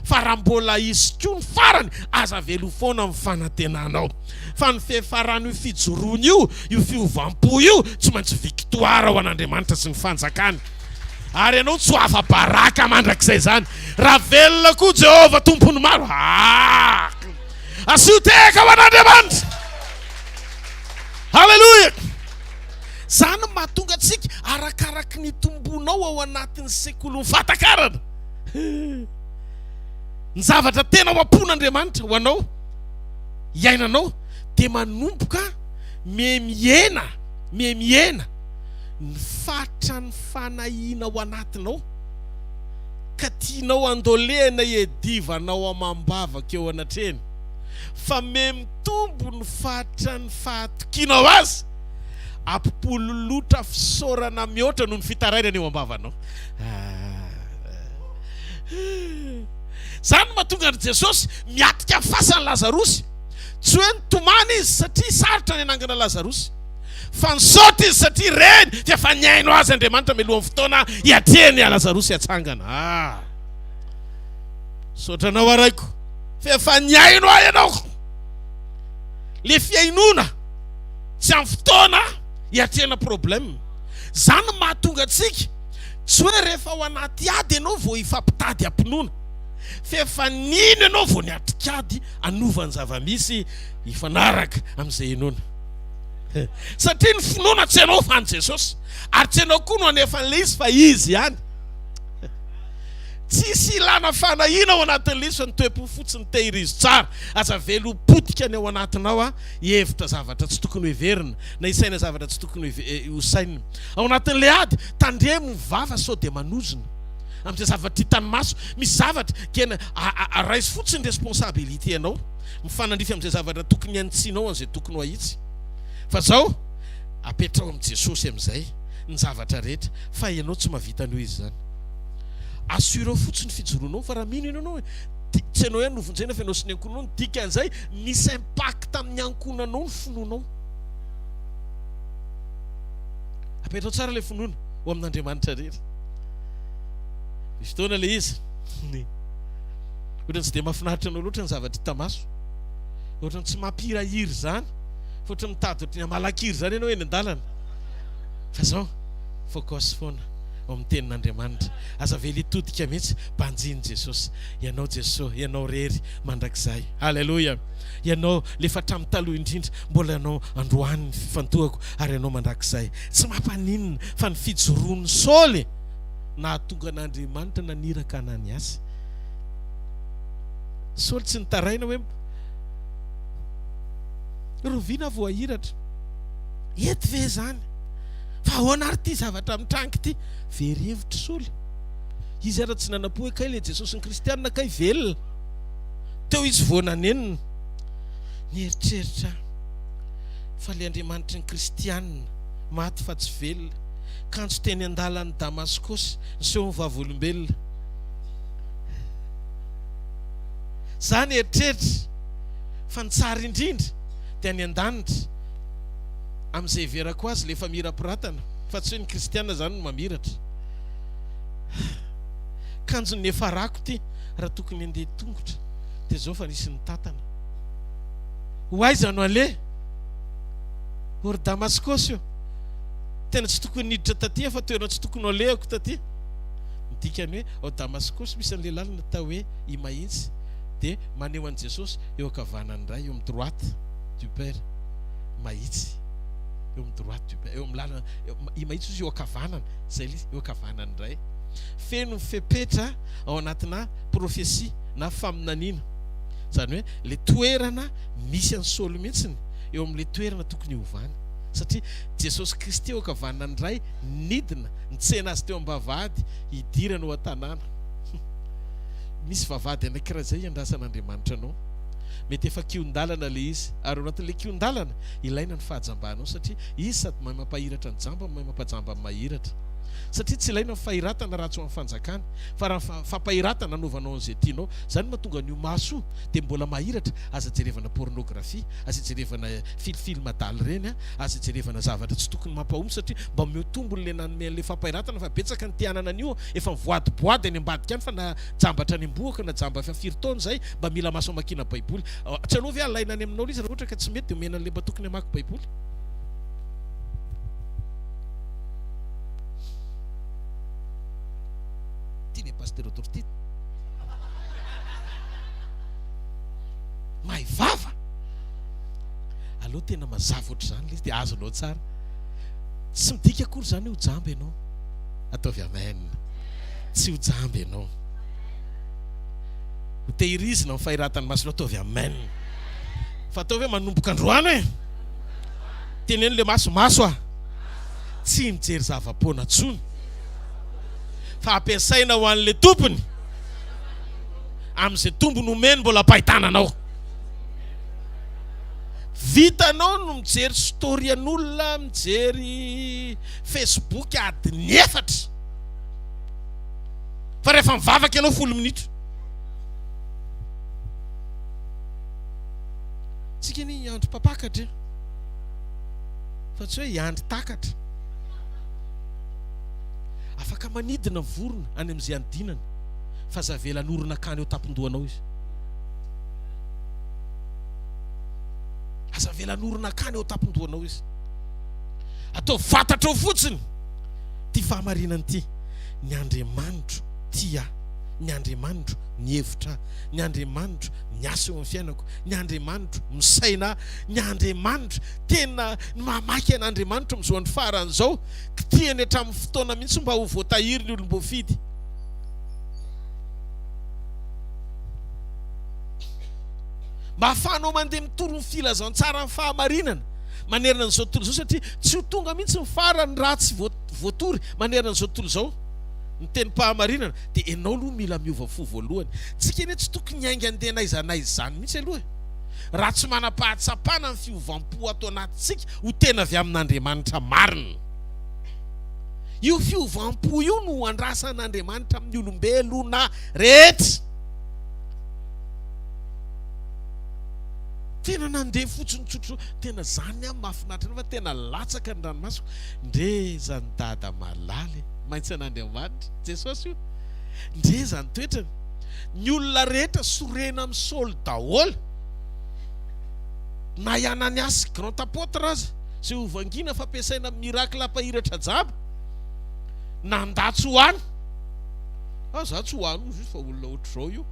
Fa raha mbola izy koa ny farany aza velo foana amin'ny fanantenanao. Fa ny fiafarany io fijoroany io fiovam-po io tsy maintsy victoire ho an'Andriamanitra sy ny fanjakany. Ary ianao tsy ho afa-baraka mandrakizay zany. Raha velona koa Jehova tompony maro, asio teka ho an'Andriamanitra. Halleluja. Zany mahatonga antsika arakaraky ny tombonao ao anatin'ny sekoly fatakarana. Ny zavatra tena ho ampon'Andriamanitra ho anao iainanao dia manomboka mihena ny fatra ny fanahiana ao anatinao ka tianao andolena edivanao amam-bavaka eo anatreny. Fa mitombo ny fatra ny fahatokianao azy ampipololotra fisaorana mihoatra noho ny fitarainana eo am-bavanao. Zany mahatonga ny Jesosy miatika fasany Lazarosy. Tsy hoe nitomany izy satria sarotra ny anangana Lazarosy, fa nisaotra izy satria reny dia efa niaino azy Andriamanitra mialohan'ny fotoana hiatrehany a Lazarosy hatsangana. Saotranao araiko, fa efa niaino ahy ianao. Le fiainona tsy amin'ny fotoana hiatrehana problème. Zany mahatonga antsika tsy hoe rehefa ao anaty ady ianao vao hifampitady ampinoana, fa efa nino ianao vao niatrikady anovany zavamisy hifanaraka amin'izay ianona. Satria ny finoana tsy ianao fa ny Jesosy, ary tsy ianao koa no anefa n'ilay izy fa izy ihany. Tsisy ilana fanahiana ao anatin'ilay izy fa ny toe-po fotsiny tehirizy tsara. Aza velo potika ny ao anatinao hevitra zavatra tsy tokony heverina na isaina zavatra tsy tokony hosaina. Ao anatin'ilay ady tandremo vava sao dia manozona amin'izay zavatra hitany maso. Misy zavatra kena raisy fotsiny responsabilité anao mifanandrify amin'izay zavatra tokony anitsinao an'izay tokony ho ahitsy. Fa zao apetrao amin'i Jesosy amin'izay ny zavatra rehetra, fa ianao tsy mahavita an'io izy zany. Assurao fotsiny fijoroanao, fa raha mino ianao tsy ianao ihany novonjaina fa ianao sy ny ankonanao ny dikan'izay misy impact amin'ny ankonanao ny finoanao. Apetrao tsara ilay finoana ho amin'Andriamanitra rehetra. Misy fotoana ilay izy ohatrany tsy dia mahafinaritra anao loatra ny zavatra hita maso, ohatrany tsy mampirahiry zany, fa ohatrany mitady ohatrany amalakiry zany ianao eny an-dalana. Fa zao focus foana ao amin'ny tenin'Andriamanitra. Aza velo hitodika mihitsy mpanjiny Jesosy. Ianao Jesosy, ianao rery mandrakizay. Halleluja. Ianao lefa hatramin'ny taloha indrindra mbola ianao androany ny fifantohako ary ianao mandrakizay. Tsy mampaninona fa ny fijoroan'ny Saoly nahatonga an'Andriamanitra naniraka Ananiasy. Saoly tsy nitaraina hoe roviana voahiratra, ety ve zany? Fa ahoana ary ty zavatra mitrangy ty? Very hevitra Saoly. Izy ara tsy nanam-po hoe kay le Jesosy ny Kristianina kay velona. Teo izy voananenina nieritreritra fa le Andriamanitra ny Kristianina maty fa tsy velona. Kanjo teny an-dalany Damaskosy niseho ny vavolombelona. Zany eritreritra fa ny tsara indrindra dia ny an-danitra amin'izay verako azy le efa mira-piratana, fa tsy hoe ny Kristianina zany no mamiratra. Kanjony efa rako ty raha tokony handeha tongotra dia zao fa nisy ny tatana. Ho aiza no ale? Ory Damaskosy io. Tena tsy tokony niditra taty fa toerana tsy tokony alehako taty. Midikany hoe ao Damaskosy misy an'ilay lalana tao hoe i mahitsy dia maneho an'i Jesosy eo ankavanany iray eo amin'ny droite du Père. Mahitsy eo amin'ny droite du Père, eo amin'ny lalana i mahitsy izy eo ankavanany, zay izy eo ankavanany iray. Feno fepetra ao anatina profesia na faminaniana Zany hoe le toerana misy any Saoly mihitsiny eo amin'le toerana tokony hiovany, satria Jesosy Kristy eo ankavanana ny ray nidina nitsena azy teo am-bavahady hidirana ao an-tanàna. Misy vavahady anankiray zay iandrasan'Andriamanitra anao, mety efa kion-dalana le izy, ary anatin'le kion-dalana ilaina ny fahajambanao, satria izy sady mahay mampahiratra ny jamba, mahay mampajamba ny mahiratra. Satria tsy ilaina ny fahiratana raha tsy ho amin'ny fanjakana, fa raha fampahiratana nanaovanao an'izay tianao, zany mahatonga an'io maso dia mbola mahiratra. Aza jerevana pornografia, aza jerevana filifily madaly reny, aza jerevana zavatra tsy tokony mampahomby, satria mba miotombony le nanome an'le fampahiratana. Fa betsaka ny tianana an'io efa mivoadyboady any ambadika any, fa na jambatra any am-boaka na jamba fa 4 taona zay mba mila maso amakiana baiboly. Tsy anao ve alaina any aminao izy raha ohatra ka tsy mety dia omena an'le mba tokony hamaky baiboly. Tiany pasteur autorité mahay vava aloha tena mazava ohatr' zany le izy dia azonao tsara, tsy midika akory zany ho jamba ianao, ataovy amen, tsy ho jamba ianao, ho tehirizina amin'ny fahiratany masonao, ataovy amen. Fa ataovy hoe manomboka androany hoe teneno le masomaso tsy mijery zava-poana tsony, fa ampiasaina ho an'le tompony amin'izay tombony omeny mbola ampahitananao. Vitanao no mijery storian'olona, mijery Facebook adiny 4, fa rehefa mivavaka ianao 10 minitra. Tsika ny andro papakatra fa tsy hoe iandry takatra. Afaka manidina vorona any amin'izay andinany, fa zavelan'ny orona kany eo tampon-dohanao izy. Azavelan'ny orona kany eo tampon-dohanao izy. Atao fantatrao fotsiny ty fahamarinany ty: ny Andriamanitro tia, ny Andriamanitro ny hevitra, ny Andriamanitro ny asa eo amin'ny fiainako, ny Andriamanitro misaina, ny Andriamanitro tena mamaky an'Andriamanitro mizoa ny faran'izao, kitiany hatramin'ny fotoana mihitsy mba ho voatahiry ny olom-boafidy. Mba hafanao mandeha mitoro ny filazantsara ny fahamarinana manerana n'izao tontolo izao, satria tsy ho tonga mihitsy ny farany raha tsy voatory manerana n'izao tontolo izao ny tenim-pahamarinana, dia ianao aloha mila miova fo voalohany. Tsika eny tsy tokony hainga andeha naiza izany mihitsy aloha, raha tsy manam-pahatsapana ny fiovam-po ato anatintsika ho tena avy amin'Andriamanitra marina. Io fiovam-po io no andrasan'Andriamanitra amin'ny olombelona rehetra. Tena nandeha fotsiny tsotro, tena zany amin'ny mahafinaritra fa tena latsaka ny ranomasoko. Ndreza ny dada malaly maintsy an'Andriamanitra Jesosy io, ndreza ny toetrany. Ny olona rehetra sorena amin'ny Saoly daholo, na Ananias grand apôtre aza izay hovangina fampiasaina miracle ampahiratra jamba, nandatsy ho any. Za tsy ho any izy fa olona ohatr'izao io.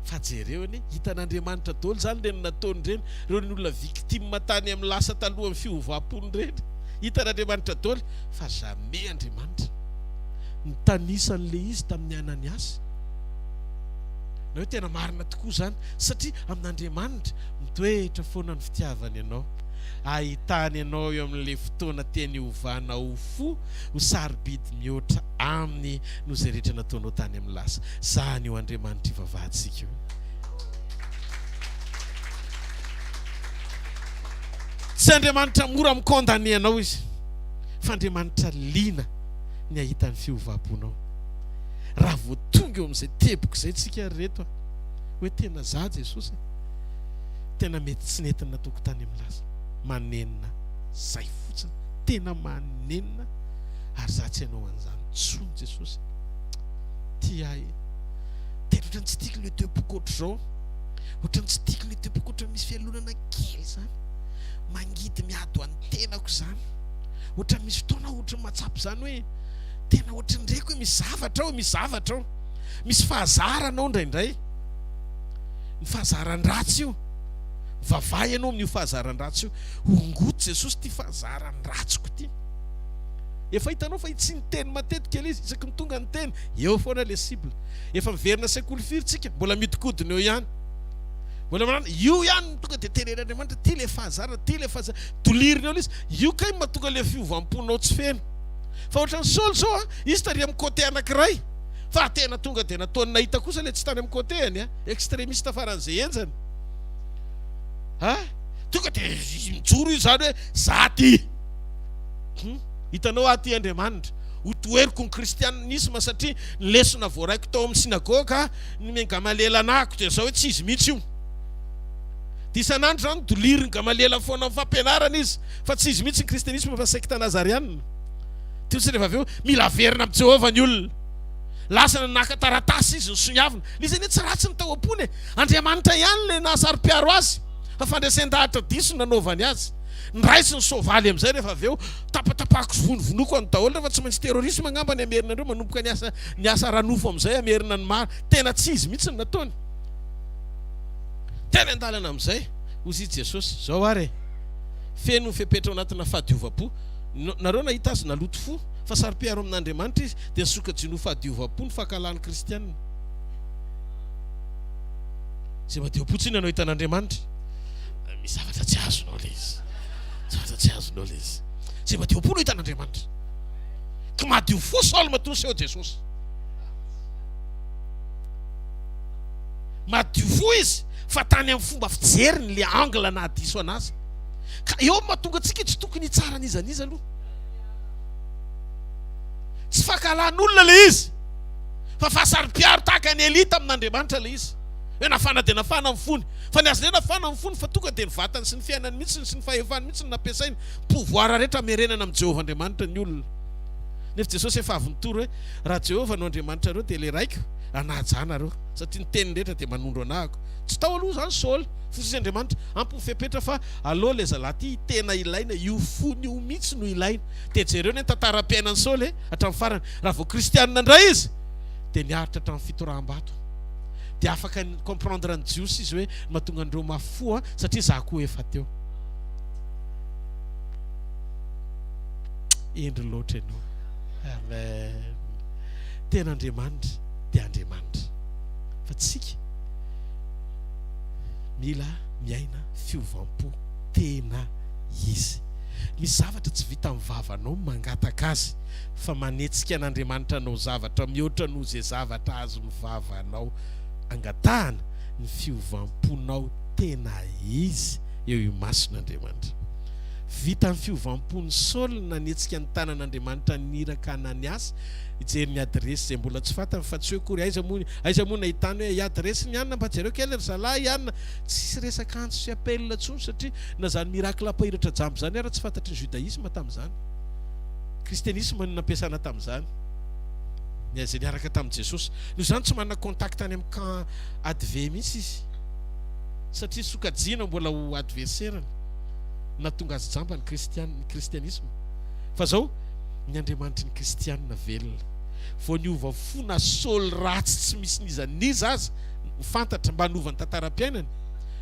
Fa jereo anie hitan'Andriamanitra daholo zany le nataony ireny, ireo ny olona victime tany amin'ny lasa talohan'ny fiovam-pony ireny. Hitan'Andriamanitra daholo, fa jamais Andriamanitra nitanisan'le izy tamin'ny Ananias. Na hoe tena marina tokoa zany, satria amin'Andriamanitra mitoetra foana ny fitiavany ianao, ahitany ianao eo amin'le fotoana teny hovanao fo, ho sarobidy mihoatra aminy no izay rehetra nataonao tany amin'ny lasa. Zany io Andriamanitra ivavahadtsika io. Tsy Andriamanitra mora mikondane anao izy, fa Andriamanitra lina ny ahitany fiovam-ponao. Raha vao tonga eo amin'izay teboka izay tsika reto hoe tena za Jesosy, tena mety tsy netiny nataoko tany amin'ny lasa, manenina zay fotsiny, tena manenina, ary za tsy hanao an'izany tsony Jesosy. Tiahy tena ohatrany tsy tiako le teboka ohatr'izao, ohatrany tsy tiako le teboka ohatrany misy fialonana kely zany, mangidy miady ho an'ny tenako zany. Ohatrany misy fotoana ohatrany matsapy zany hoe tena ohatrany ndraiky hoe misy zavatra ao, misy zavatra ao, misy fahazaranao indraindray. Ny fahazaran-dratsy io, vavahy ianao amin'io fahazaran-dratsy io, hongoto Jesosy ty fahazaran-ratsiko ty. Efa hitanao fa tsy niteny matetika izy, isaky ny tonga ny teny eo foana le cible. Efa miverina sekoly firy tsika, mbola mitikodina eo ihany. mbola manana io ihany tonga de teneran'Andriamanitra ty le fahazara ty le fahazara toliriny olo izy io kay mahatonga le fiovam-ponao tsy feno fa ohatran'ny Saoly zao izy tary amin'ny côté anankiray fa tena tonga de nataony nahita kosa le tsy tany amin'ny côtéany extrémiste faran'izay enjany tonga de mijoro io zany hoe za ty hitanao aty Andriamanitra hotoeriko ny kristianisme satria lesona voaraiko tao amin'ny sinagoga ny Gamalela anahako de zao hoe tsy izy mihitsy io dia isan'andro zany doliriny Gamalela foana amin'ny fampianarana izy fa tsy izy mihitsy ny kristianisme fa sekta nazarianina teo tsy rehefa avy eo mila verina amin'ny Jehovah ny olona lasa naka taratasy izy ny soniavina izy ny tsy ratsy ny tao am-pony Andriamanitra ihany le nahasaro-piaro azy fa fandraisan-dahatra diso nanaovany azy niraisy ny soavaly amin'izay rehefa avy eo tapatapako vonivonoko any daholo rehefa tsy maintsy terrorisme angamba ny amerinandreo manomboka ny asa ranofo amin'izay amerina ny maro tena tsy izy mihitsy ny nataony tena andalana amin'izay ozy i Jesosy zao ary feno fepetra ao anatina fahadiovam-po nareo nahita azy naloto fo fa saro-piaro amin'Andriamanitra izy dia nisokajino fahadiovam-po ny fankalan'ny kristianina zay madio-po tsiny anao hitan'Andriamanitra misy zavatra tsy azonao le izy zavatra tsy azonao le izy zay madio-po no hitan'Andriamanitra ka madio fo Saoly maton'ny seho Jesosy madio fo izy fa tany amin'ny fomba fijeriny le angle na hadiso anazy ka eo mahatonga antsika tsy tokony hitsara nizaniza aloha tsy fankalan'olona le izy fa fahasaro-piaro tahaka ny elita amin'Andriamanitra le izy hoe nafana de nafana amin'ny fony fa ny azy le nafana amin'ny fony fa tonga de ny vatany sy ny fiainany mihitsy sy ny fahefany mihitsy ny nampiasainy pouvoir rehetra merenana amin'ny Jehovah Andriamanitra ny olona nefa Jesosy efa avy nitory hoe raha Jehovah no Andriamanitra reo de le raiko anahajana reo satria ny teniny rehetra de manondro anahako tsy tao aloha zany Saoly fosy Andriamanitra ampofepetra fa aloha le zalaty tena ilaina io fony io mihitsy no ilaina de jereo ny tantara-piainan'ny Saoly hatramin'ny farany raha vao kristianina indray izy de niaritra hatramin'ny fitoraham-bato dia afaka comprendre ny jiosy izy hoe mahatonga andreo mafoa satria za koa efa teo endry loatra ianao amen tena Andriamanitra dia Andriamanitra fa tsika mila miaina fiovam-po tena izy misy zavatra tsy vita amin'ny vavanao mangataka azy fa manetsika an'Andriamanitra anao zavatra mihoatra noho izay zavatra azo ny vavanao angatahana ny fiovam-ponao tena izy eo io mason'Andriamanitra vita ny fiovam-pony Saoly nanetsika ny tanan'Andriamanitra niraka anany asa ijery ny adresy zay mbola tsy fantany fa tsy hoe kory aiza moa nahitany hoe adresy ny anina mba jereo kely ry zalahy ianina tsisy resaka antso sy appel ntsony satria na zany miracle ampahiratra jambo zany ara tsy fantatry ny judaïsme tamin'izany kristianisme no nampiasana tamin'izany zay niaraka tamin'i Jesosy no zany tsy manana contact any amin'ny camp adve mihitsy izy satria sokajiana mbola ho adversairany na tonga azy jamba ny kristianisme fa zao ny Andriamanitra ny kristianina velona vao niova fona Saoly ratsy tsy misy nizaniza azy fantatra mba novany tantara-piainany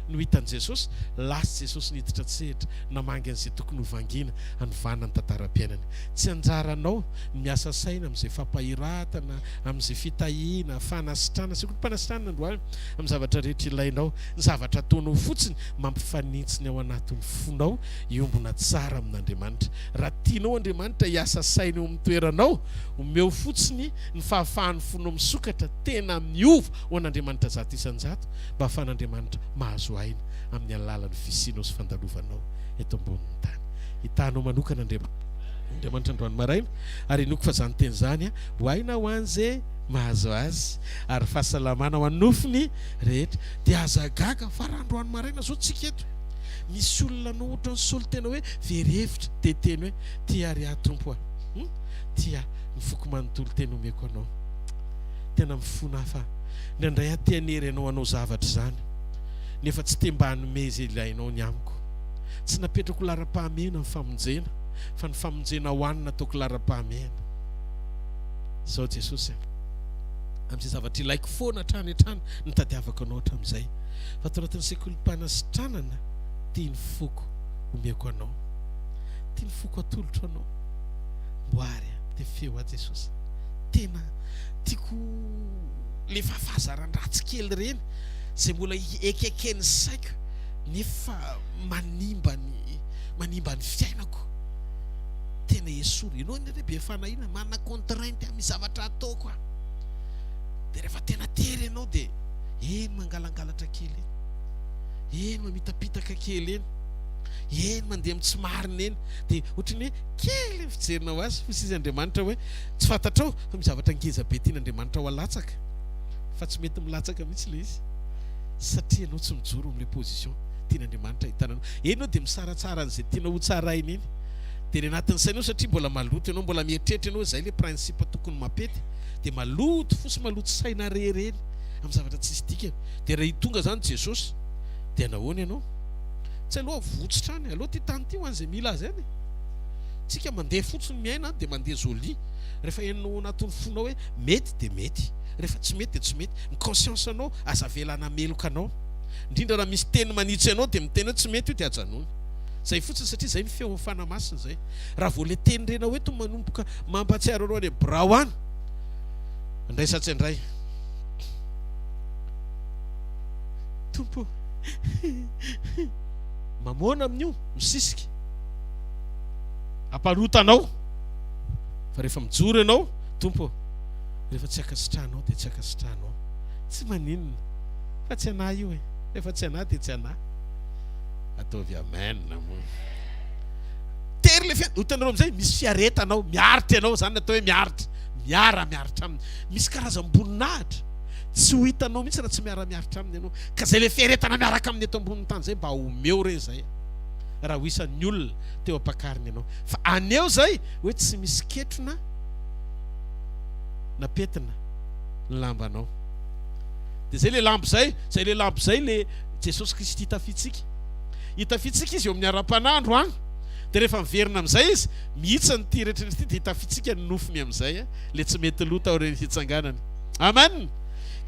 no hitan'i Jesosy lasa Jesosy niditra tsehatra namangy an'izay tokony hovangina hanovana ny tantara-piainany tsy anjaranao ny miasa saina amin'izay fampahiratana amin'izay fitahiana fanasitrana sy mpanasitrana androany amin'ny zavatra rehetra ilainao ny zavatra ataonao fotsiny mampifanitsiny ao anatin'ny fonao iombona tsara amin'Andriamanitra raha tianao Andriamanitra hiasa saina eo amin'ny toeranao omeo fotsiny ny fahafahan'ny fonao misokatra tena miova ho an'Andriamanitra zato isan-jato mba ahafahan'Andriamanitra mahazo aina amin'ny alalan'ny fisianao sy fandalovanao eto ambonin'ny tany hitanao manokana Andriamanitra androany maraina ary inoko fa zany teny zany ho aina ho an'izay mahazo azy ary fahasalamana ho anofiny rehetra dia azagaga fa raha androany maraina zao tsika eto misy olona no ohatra ny Saoly tena hoe verevitra de teny hoe tia ary atompo tia ny foko manontolo teny omeko anao tena mifona fa nandray ateanery anao anao zavatra zany nefa tsy te-mba hanome izay ilainao ny amiko tsy napetrako lara-pahamehana ny famonjena fa ny famonjena hoanina ataoko lara-pahamehana zao Jesosy amin'izay zavatra ilaiko foana hatrany hatrany nitadiavako anao hatramin'izay fa tao anatin'ny sekolim-panasitranana tia ny foko omeko anao tia ny foko atolotro anao mboary dia feo a Jesosy tena tiako le fahafahazaran-dratsy kely reny zay mbola ekekeny saiko nefa manimba ny fiainako. Tena esory ianao ny be fanahina manana contrainte amin'ny zavatra ataoko a. Dia rehefa tena tery ianao dia mangalangalatra kely eny mamitapitaka kely eny mandeha amin'ny tsy marina eny. Dia ohatran'ny hoe kely fijerinao azy fa izy Andriamanitra hoe tsy fantatrao fa misy zavatra ngeza be tian'Andriamanitra ho alatsaka fa tsy mety milatsaka mihitsy le izy satria ianao tsy mijoro amin'ilay position tian'Andriamanitra hitananao. Enao dia misaratsara an'izay tianao ho tsarainy iny. Dia ny anatin'ny sainao satria mbola maloto ianao, mbola mieritreritra ianao izay le prinsipa tokony mapety, dia maloto fosy maloto saina rereny amin'ny zavatra tsisy dika. Dia raha hitonga zany Jesosy dia nahoana ianao? Tsy aloha votsitra any, aloha ty tany ty ho an'izay mila azy any. Tsika mandeha fotsiny miaina dia mandeha joli. Rehefa enao anatin'ny fonao hoe mety dia mety, rehefa tsy mety dia tsy mety. Ny conscience anao aza velana meloka anao. Indrindra raha misy teny manitsy anao dia miteny hoe tsy mety io dia ajanony. Zay fotsiny satria zay ny feo amin'ny fanamasina zay. Raha vao le teny rena hoe to manomboka mampatsiaro anao any brahoany. Indray satsy indray. Tompo. Mamona amin'io misisika. Aparotanao. Fa rehefa mijoro ianao, Tompo, rehefa tsy akasitranao dia tsy akasitranao. Tsy maninona. Fa tsy anahy io e. Rehefa tsy anahy dia tsy anahy. Ataovy amen mo. Tery le fiainana. Hitanareo amin'izay misy fiaretanao, miaritra ianao zany atao hoe miaritra. Miaritra aminy. Misy karazam-boninahitra. Tsy ho hitanao mihitsy raha tsy miara-miaritra aminy ianao. Ka zay le fiaretana miaraka amin'ny eto ambonin'ny tany zay mba homeo re zay. Raha ho isan'ny olona teo ampakariny ianao. Fa aneo zay hoe tsy misy ketrona na petina ny lambanao. Dia zay le lambo zay le Jesosy Kristy hitafitsika. Hitafitsika izy eo amin'ny ara-panandro any. Dia rehefa miverina amin'izay izy mihitsy ny ty rehetrarehetra dia hitafitsika ny nofony amin'izay le tsy mety loata ao ireny fitsanganany. Amen.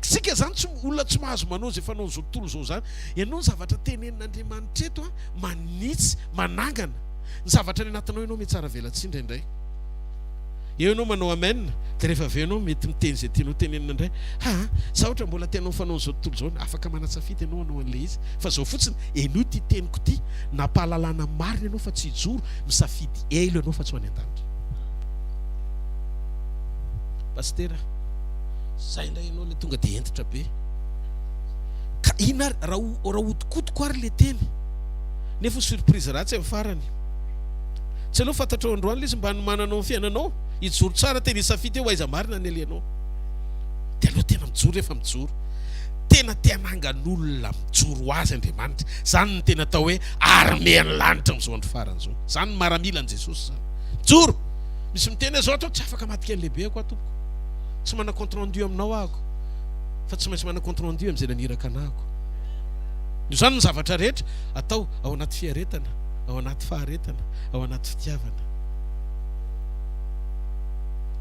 Sika zany tsy olona tsy mahazo manao zay fanao zao tontolo zao zany. Ianao ny zavatra tenenin'Andriamanitra eto manitsy manangana. Ny zavatra ny anatinao ianao mety tsara velatsindra indray. Eo ianao manao amen. Dia rehefa avy ianao mety miteny zay tianao tenenina indray. Sa ohatra mbola tianao fanao zao tontolo zao afaka manatsafidy ianao anao an'le izy. Fa zao fotsiny eno ty teniko ty nampahalalana marina ianao fa tsy hijoro misafidy elo ianao fa tsy ho any an-danitra. Pastera, zay indray ianao le tonga dia entitra be. Ka ina raha hodikotiko ary le teny. Nefa surprise ratsy amin'ny farany. Tsy aloha fantatrao androany izy mba hanomananao ny fiainanao. Hijoro tsara tena hisafidy eo aiza marina ny elenao. Dia aloha tena mijoro rehefa mijoro. Tena tianangan'olona mijoro azy Andriamanitra. Zany ny tena atao hoe armean'ny lanitra amin'izao andro farany zao. Zany ny maramila an' Jesosy zany. Mijoro. Misy miteny zao atao tsy afaka matika ny lehibe ako atoko. Tsy mana compte rendu aminao ako. Fa tsy maintsy mana compte rendu amin'izay naniraka anako. Io zany ny zavatra rehetra atao ao anaty fiaretana, ao anaty faharetana, ao anaty fitiavana.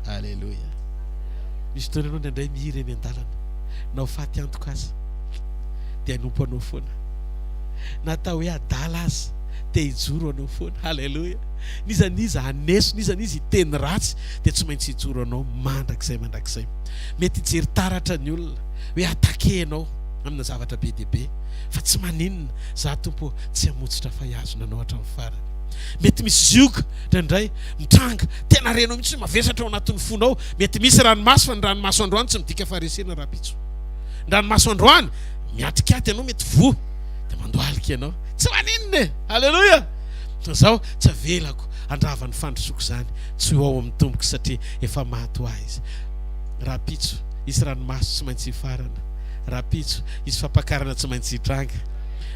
Alléluia. Misy fotoana ianao indray mihira eny an-dalana. Na ho faty antoka aza dia hanompo anao foana. Natao hoe adala azy dia hijoro anao foana. Alléluia. Nizaniza haneso, nizaniza hiteny ratsy dia tsy maintsy hijoro anao mandrakizay. Mety hijery taratra ny olona hoe atakenao amina zavatra be dia be. Fa tsy maninona za Tompo tsy hamotsitra fahaazona anao hatramin'ny farany. Mety misy zioka indraindray mitranga tena renao mihitsy mavesatra ao anatin'ny fonao. Mety misy ranomaso fa ny ranomaso androany tsy midika farisena rapitso. Ny ranomaso androany miatrikaty ianao mety vo dia mandoalika ianao. Tsy maninona e. Halleluja. Zao tsy avelako andravany fandrotsoko zany tsy ho ao amin'ny tomboky satria efa maty ho ahy izy. Rapitso isy ranomaso tsy maintsy hifarana. Rapitso isy fampakarana tsy maintsy hitranga.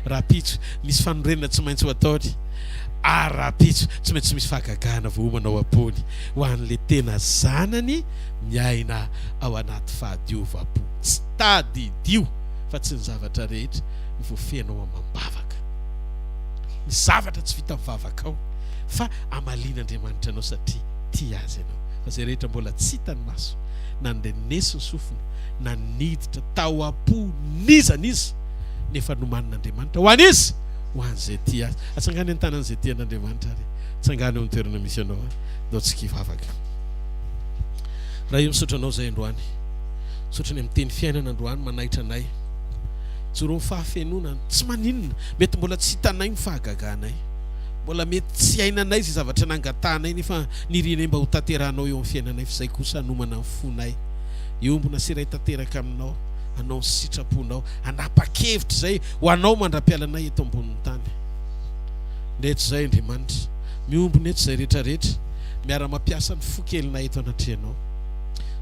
Rapitso misy fanorenana tsy maintsy ho ataony. Rapitso tsy maintsy misy fahagagana vao manao apony ho an'le tena zanany miaina ao anaty fahadiovam-po. Tsy tadidio fa tsy ny zavatra rehetra ny voafenao amam-bavaka. Ny zavatra tsy vita mivavaka ao fa amalian'Andriamanitra anao satria tia azy ianao. Fa zay rehetra mbola tsy hitany maso na ndenesy ny sofina na niditra tao am-po nizanizy nefa nomanin'Andriamanitra ho an'izy ho an'izay tia azy. Atsangany an-tanan'izay tian'Andriamanitra ary. Atsangany eo amin'ny toerana misy anao dao tsy kivavaka. Raha io misaotra anao zay androany. Misaotra ny amin'ny teny fiainana androany manaitra anay. joro fahafenonana tsy maninona mety mbola tsy hitanay mifahagaganay mbola mety tsy ainanay zay zavatra nangatanay nefa nirinay mba ho tanterahanao eo amin'ny fiainanay fa zay kosa anomana ny fonay iombona siray tanteraka aminao anao ny sitraponao anapa-kevitra zay ho anao mandra-pialanay eto ambonin'ny tany neto zay Andriamanitra miombona eto zay rehetrarehetra miara-mampiasa ny fokelinay eto anatrehanao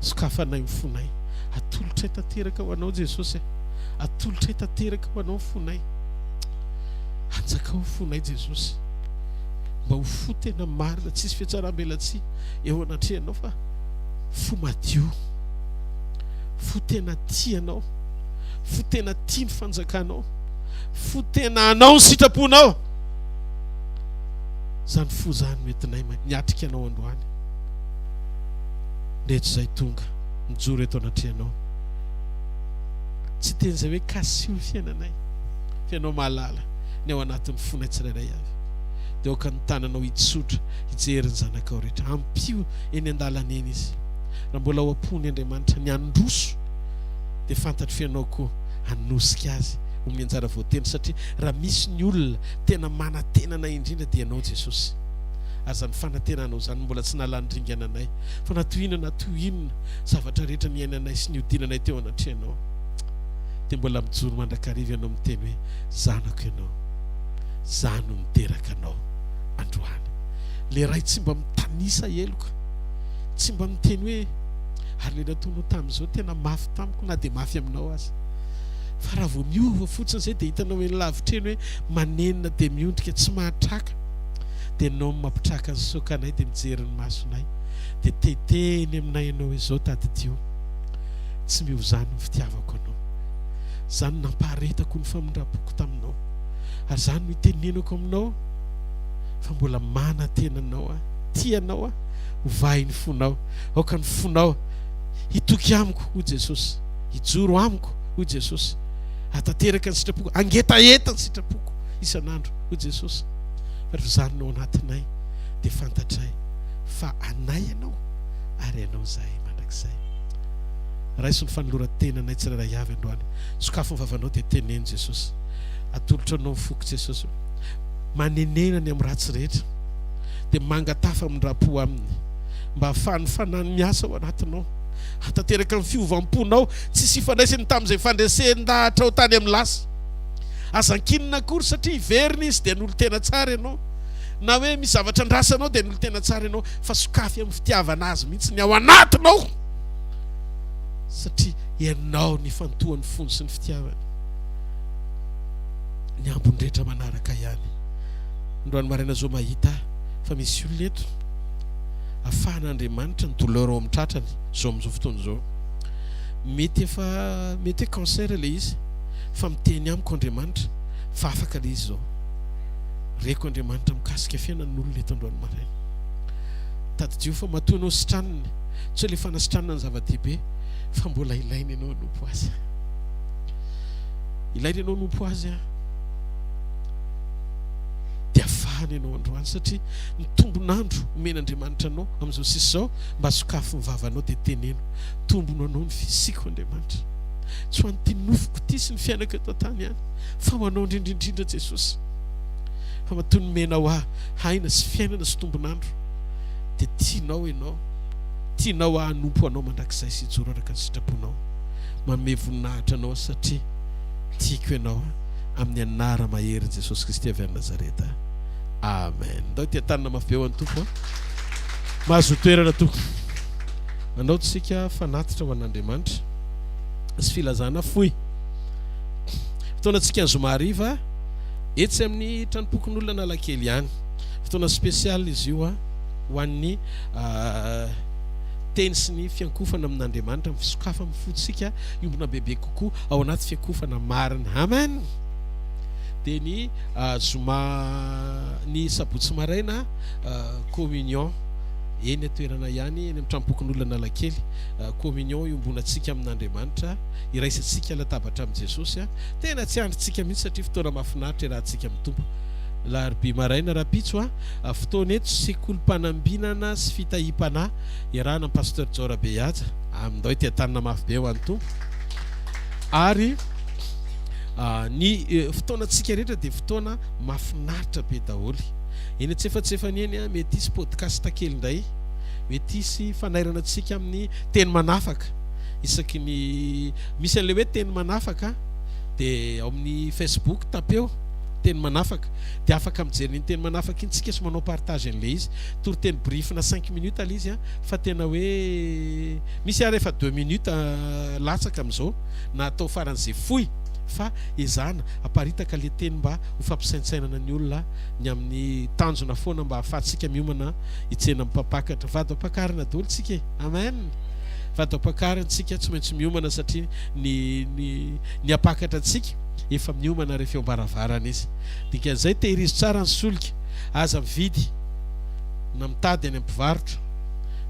sokafanay ny fonay atolotray tanteraka ho anao Jesosy atolotray tanteraka ho anao fonay anjaka ho fonay Jesosy mba ho fo tena marina tsisy fiatsaram-belatsia eo anatrehanao fa fo madio fo tena tianao fo tena tia ny fanjakanao fo tena anao ny sitraponao zany fo zany metinay niatrika anao androany rehetra zay tonga mijoro eto anatrehanao tsy teny zay hoe kasio ny fiainanay fiainao mahalala ny ao anatin'ny fonay tsirairay avy dia oka ny tananao hitsotra hijery ny zanakao rehetra ampio eny an-dalana eny izy raha mbola ho ampony Andriamanitra ny androso dia fantatry fianao koa hanosika azy ho mianjara voateny satria raha misy ny olona tena manatenana indrindra dia ianao Jesosy ary zany fanantenanao zany mbola tsy nalanindringananay fa natohinana zavatra rehetra niainanay sy niodinanay teo anatrehanao dia mbola mijoro mandrakariva ianao miteny hoe zanako ianao zano miteraka anao androany le ray tsy mba mitanisa eloka tsy mba miteny hoe ary le nataonao tamin'izao tena mafy tamiko na dia mafy aminao azy fa raha vao miova fotsiny zay dia hitanao hoe lavitreny hoe manenina dia miondrika tsy mahatraka dia anao mampitraka ny sokanay dia mijery ny masonay dia teteny aminay ianao hoe zao tadidio tsy mio zany ny fitiavako anao zany nampaharetako ny famindram-poko taminao ary zany no itenenako aminao fa mbola manatenanao tianao hovay ny fonao aoka ny fonao hitoky amiko ho Jesosy hijoro amiko ho Jesosy atateraka ny sitrapoko angetaeta ny sitrapoko isan'andro ho Jesosy fa zanonao anatinay dia fantatray fa anay ianao ary ianao zay mandrakizay raiso ny fanoloran-tenanay tsirairay avy androany sokafo ny vavanao dia teneny Jesosy atolotra anao foky Jesosy manenena ny amin'ny ratsy rehetra dia mangatafa amin'ndrapo aminy mba hafahany fanany miasa ao anatinao hatateraka ny fiovam-ponao tsisy ifandraisany tamin'izay fandresendahatra ao tany amin'ny lasa azan-kinina akory satria iverina izy dia n'olo tena tsara ianao na hoe misy zavatra andrasanao dia n'olo tena tsara ianao fa sokafy amin'ny fitiavana azy mihitsy ny ao anatinao satria ianao ny fantohan'ny fony sy ny fitiavany ny ambon-drehetra manaraka ihany androany maraina zao mahita fa misy olona eto afahan'Andriamanitra ny douleur ao amin'ny tratrany zao amin'izao fotoana zao mety hoe cancer le izy fa miteny amiko Andriamanitra fa afaka le izy zao reko Andriamanitra mikasika fiainan'olona eto androany maraina tadidio fa matoanao sitraniny tsy hoe le fanasitranina ny zava-dehibe fa mbola ilainy ianao nompo azy ilainy ianao nompo azy dia afahany ianao androany satria ny tombonandro omen'Andriamanitra anao amin'izao sisy zao mba sokafo ny vavanao dia teneno tombono anao ny fisiko Andriamanitra tsy ho an'ity nofoko ity sy ny fiainako eto an-tany ihany fa ho anao indrindrindrindra Jesosy fa matoa nomenao haina sy fiainana sy tombonandro dia tianao ianao tianao hanompo anao mandrakizay sy hijoro araka ny sitraponao manome voninahitra anao satria tiako ianao amin'ny anara maherin'i Jesosy Kristy avy any Nazareta amen ndao tia tanana mafy be ho an'ny tompo mahazo toerana toko andao tsika fanatitra ho an'Andriamanitra sy filazana foy fotoana tsika ny zoma hariva etsy amin'ny tranopokon'olona Analakely ihany fotoana spesialy izy io ho an'ny teny sy ny fiankofana amin'Andriamanitra mifisokafa amin'ny fotsika iombona bebe kokoa ao anaty fiankofana marina amen dia ny zoma ny sabotsy maraina communion eny atoerana ihany eny amin'ny tranopokon'olona Analakely communion iombonantsika amin'Andriamanitra iraisantsika latabatra amin'i Jesosy tena tsy andritsika mihitsy satria fotoana mahafinaritra iarahantsika amin'ny tompo larobia maraina rapitso fotoana eto sekolim-panambinana sy fitahim-panahy iarahana amin'ny pasteur Jora Beaja amindao ity tanana mafy be ho an'ny tompo ary ny fotoanantsika rehetra dia fotoana mahafinaritra be daholy. Eny antsefatsefany eny a mety isy podcast kely indray, mety isy fanairana antsika amin'ny teny manafaka isaky ny misy an'le hoe teny manafaka dia ao amin'ny Facebook tapeo teny manafaka dia afaka mijery ny teny manafaka iny tsika sy manao partage an'le izy tory teny brief na 5 minutes ala izy a fa tena hoe misy ary efa 2 minutes latsaka amin'izao na atao faran'izay fohy fa ezana aparitaka le teny mba ho fampisaintsainana ny olona ny amin'ny tanjona foana mba ahafahantsika miomana hitsena mipampakatra vado ampakarina daholo tsika e. Amen. Vado ampakarina tsika tsy maintsy miomana satria ny apakatra antsika efa miomana rehefa eo ambaravarana izy. Dikan'izay tehirizy tsara ny solika aza mividy na mitady any ampivarotra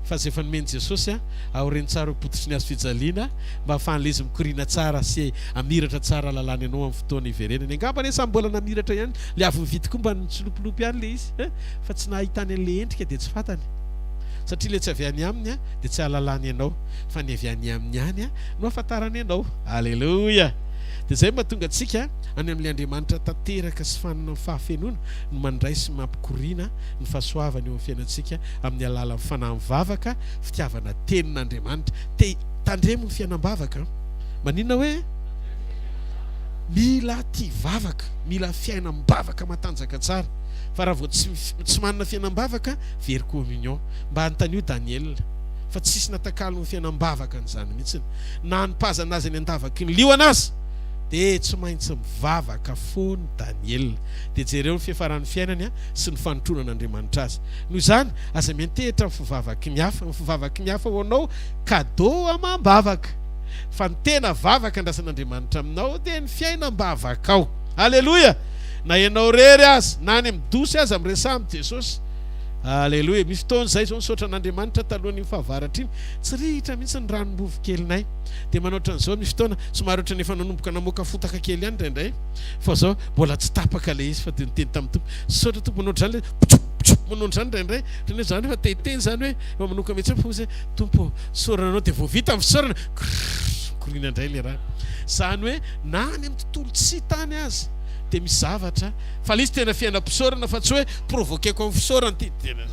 fa zay efa nomeny Jesosy a aoreny tsara pototry ny azo fijaliana mba ahafahan'le izy mikorina tsara sy amiratra tsara lalàna ianao amin'ny fotoana iverenany. Angamba ane samy mbola namiratra ihany le avy mividy koa mba nitsolopolopy ihany le izy fa tsy nahitany an'le endrika dia tsy fantany satria le tsy avy any aminy a dia tsy ahalalany ianao fa ny avy any aminy ihany a no ahafantarany ianao. Alleluia. Dia zay mahatonga antsika any amin'ilay Andriamanitra tanteraka sy fanana amin'ny fahafenona no mandray sy mampikoriana ny fahasoavany eo amin'ny fiainantsika amin'ny alalan'ny fanahy mivavaka fitiavana tenin'Andriamanitra. Tandremo ny fiainam-bavaka maninona hoe mila tia vavaka, mila fiainam-bavaka matanjaka tsara. Fa raha vao tsy manana fiainam-bavaka very communion mba antan'io Daniel fa tsisy natakalo ny fiainam-bavaka n'izany mihitsiny na nipazana azy any andavaky ny liona azy dia tsy maintsy mivavaka foany Daniel. Dia jereo ny fiafaran'ny fiainany sy ny fanotronan'Andriamanitra azy. Noho izany aza miantehitra mifivavaky ny hafa ho anao cadeau amam-bavaka fa ny tena vavaka andrasan'Andriamanitra aminao dia ny fiainam-bavaka ao. Alleluia. Na ianao rery azy na any midosy azy am'resa amin'ny Jesosy. Alleluia. Misy fotoana izay zao nisaotra an'Andriamanitra talohan'ny fahavaratra iny tsy rihitra mihitsy ny ranom-bovy kelinay dia manaotra an'izao misy fotoana somary ohatran'ny efa nanomboka namoaka fotaka kely ihany indraindray fa zao mbola tsy tapaka le izy fa dia niteny tamin'ny tompo saotra tompo manaotra zany le manondro zany indraindray tena zany efa teteny zany hoe efa manoka mihitsy fa hoe tompo sorananao dia vao vita amin'ny fisorana korina indray le raha zany hoe na any amin'ny tontolo tsy tany azy dia misy zavatra fa le izy tena fiainam-pisaorana fa tsy hoe provoqueko amin'ny fisaorana tena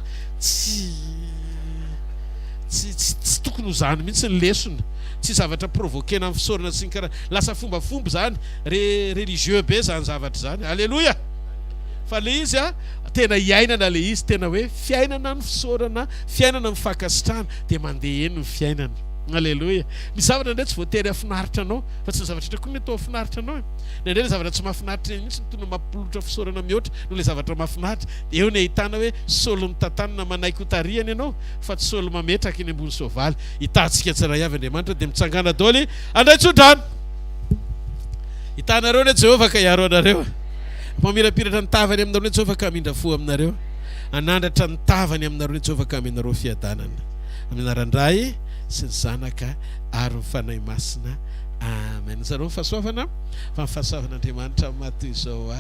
tsy tokony ho zany mihitsy ny lesona tsy zavatra provoquena amin'ny fisaorana sy ny karaha lasa fombafomba zany religieux be zany zavatra zany. Alleluia. Fa le izy a tena hiainana le izy tena hoe fiainana ny fisaorana fiainana ny fankasitrahana dia mandeha eny ny fiainana. Alleluia. Misy zavatra indray tsy voatery afinaritra anao fa tsy zavatra koa mety afinaritra anao nendray le zavatra tsy mahafinaritra mihitsy tona mampilolotra fisaorana mihoatra no le zavatra mahafinaritra eo ny ahitana hoe solo mitantanana manaiky ho tariany ianao fa tsy solo mametraka eny ambony soavaly. Hitantsika tsara avy Andriamanitra dia mitsangana daoly andray tsodrano hitanareo ny Jehovah ka hiaro anareo mamirapiratra ny tavany aminareo ny Jehovah ka hamindra fo aminareo anandratra ny tavany aminareo ny Jehovah ka aminareo fiadanana amin'ny anarandray sy ny zanaka ary ny fanahy masina. Amen. Zareo fahasoavana fa ny fahasoavan'Andriamanitra matoy izao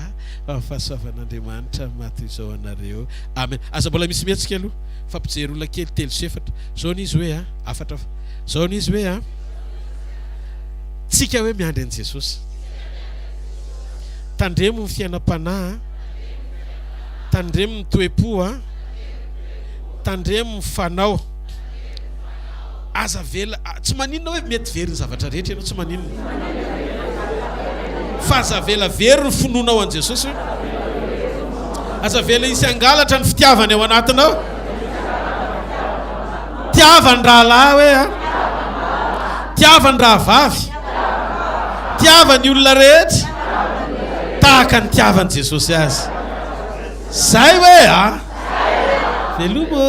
fa ny fahasoavan'Andriamanitra matoy izao anareo. Amen. Aza mbola misy miantsika aloha fa mpijery olona kely telo sy efatra zao ny izy hoe afatra zao ny izy hoe tsika hoe miandry an'i Jesosy tandremo ny fiainam-panahy tandremo ny toe-po tandremo ny fanao aza vela tsy maninona hoe mety very ny zavatra rehetra ianao tsy maninona fa aza vela very ny finoana ao an' Jesosy aza vela isy angalatra ny fitiavany ao anatinao tiavany raha lahy hoe tiavany raha vavy tiavany olona rehetra tahaka ny tiavany Jesosy azy zay hoe velomo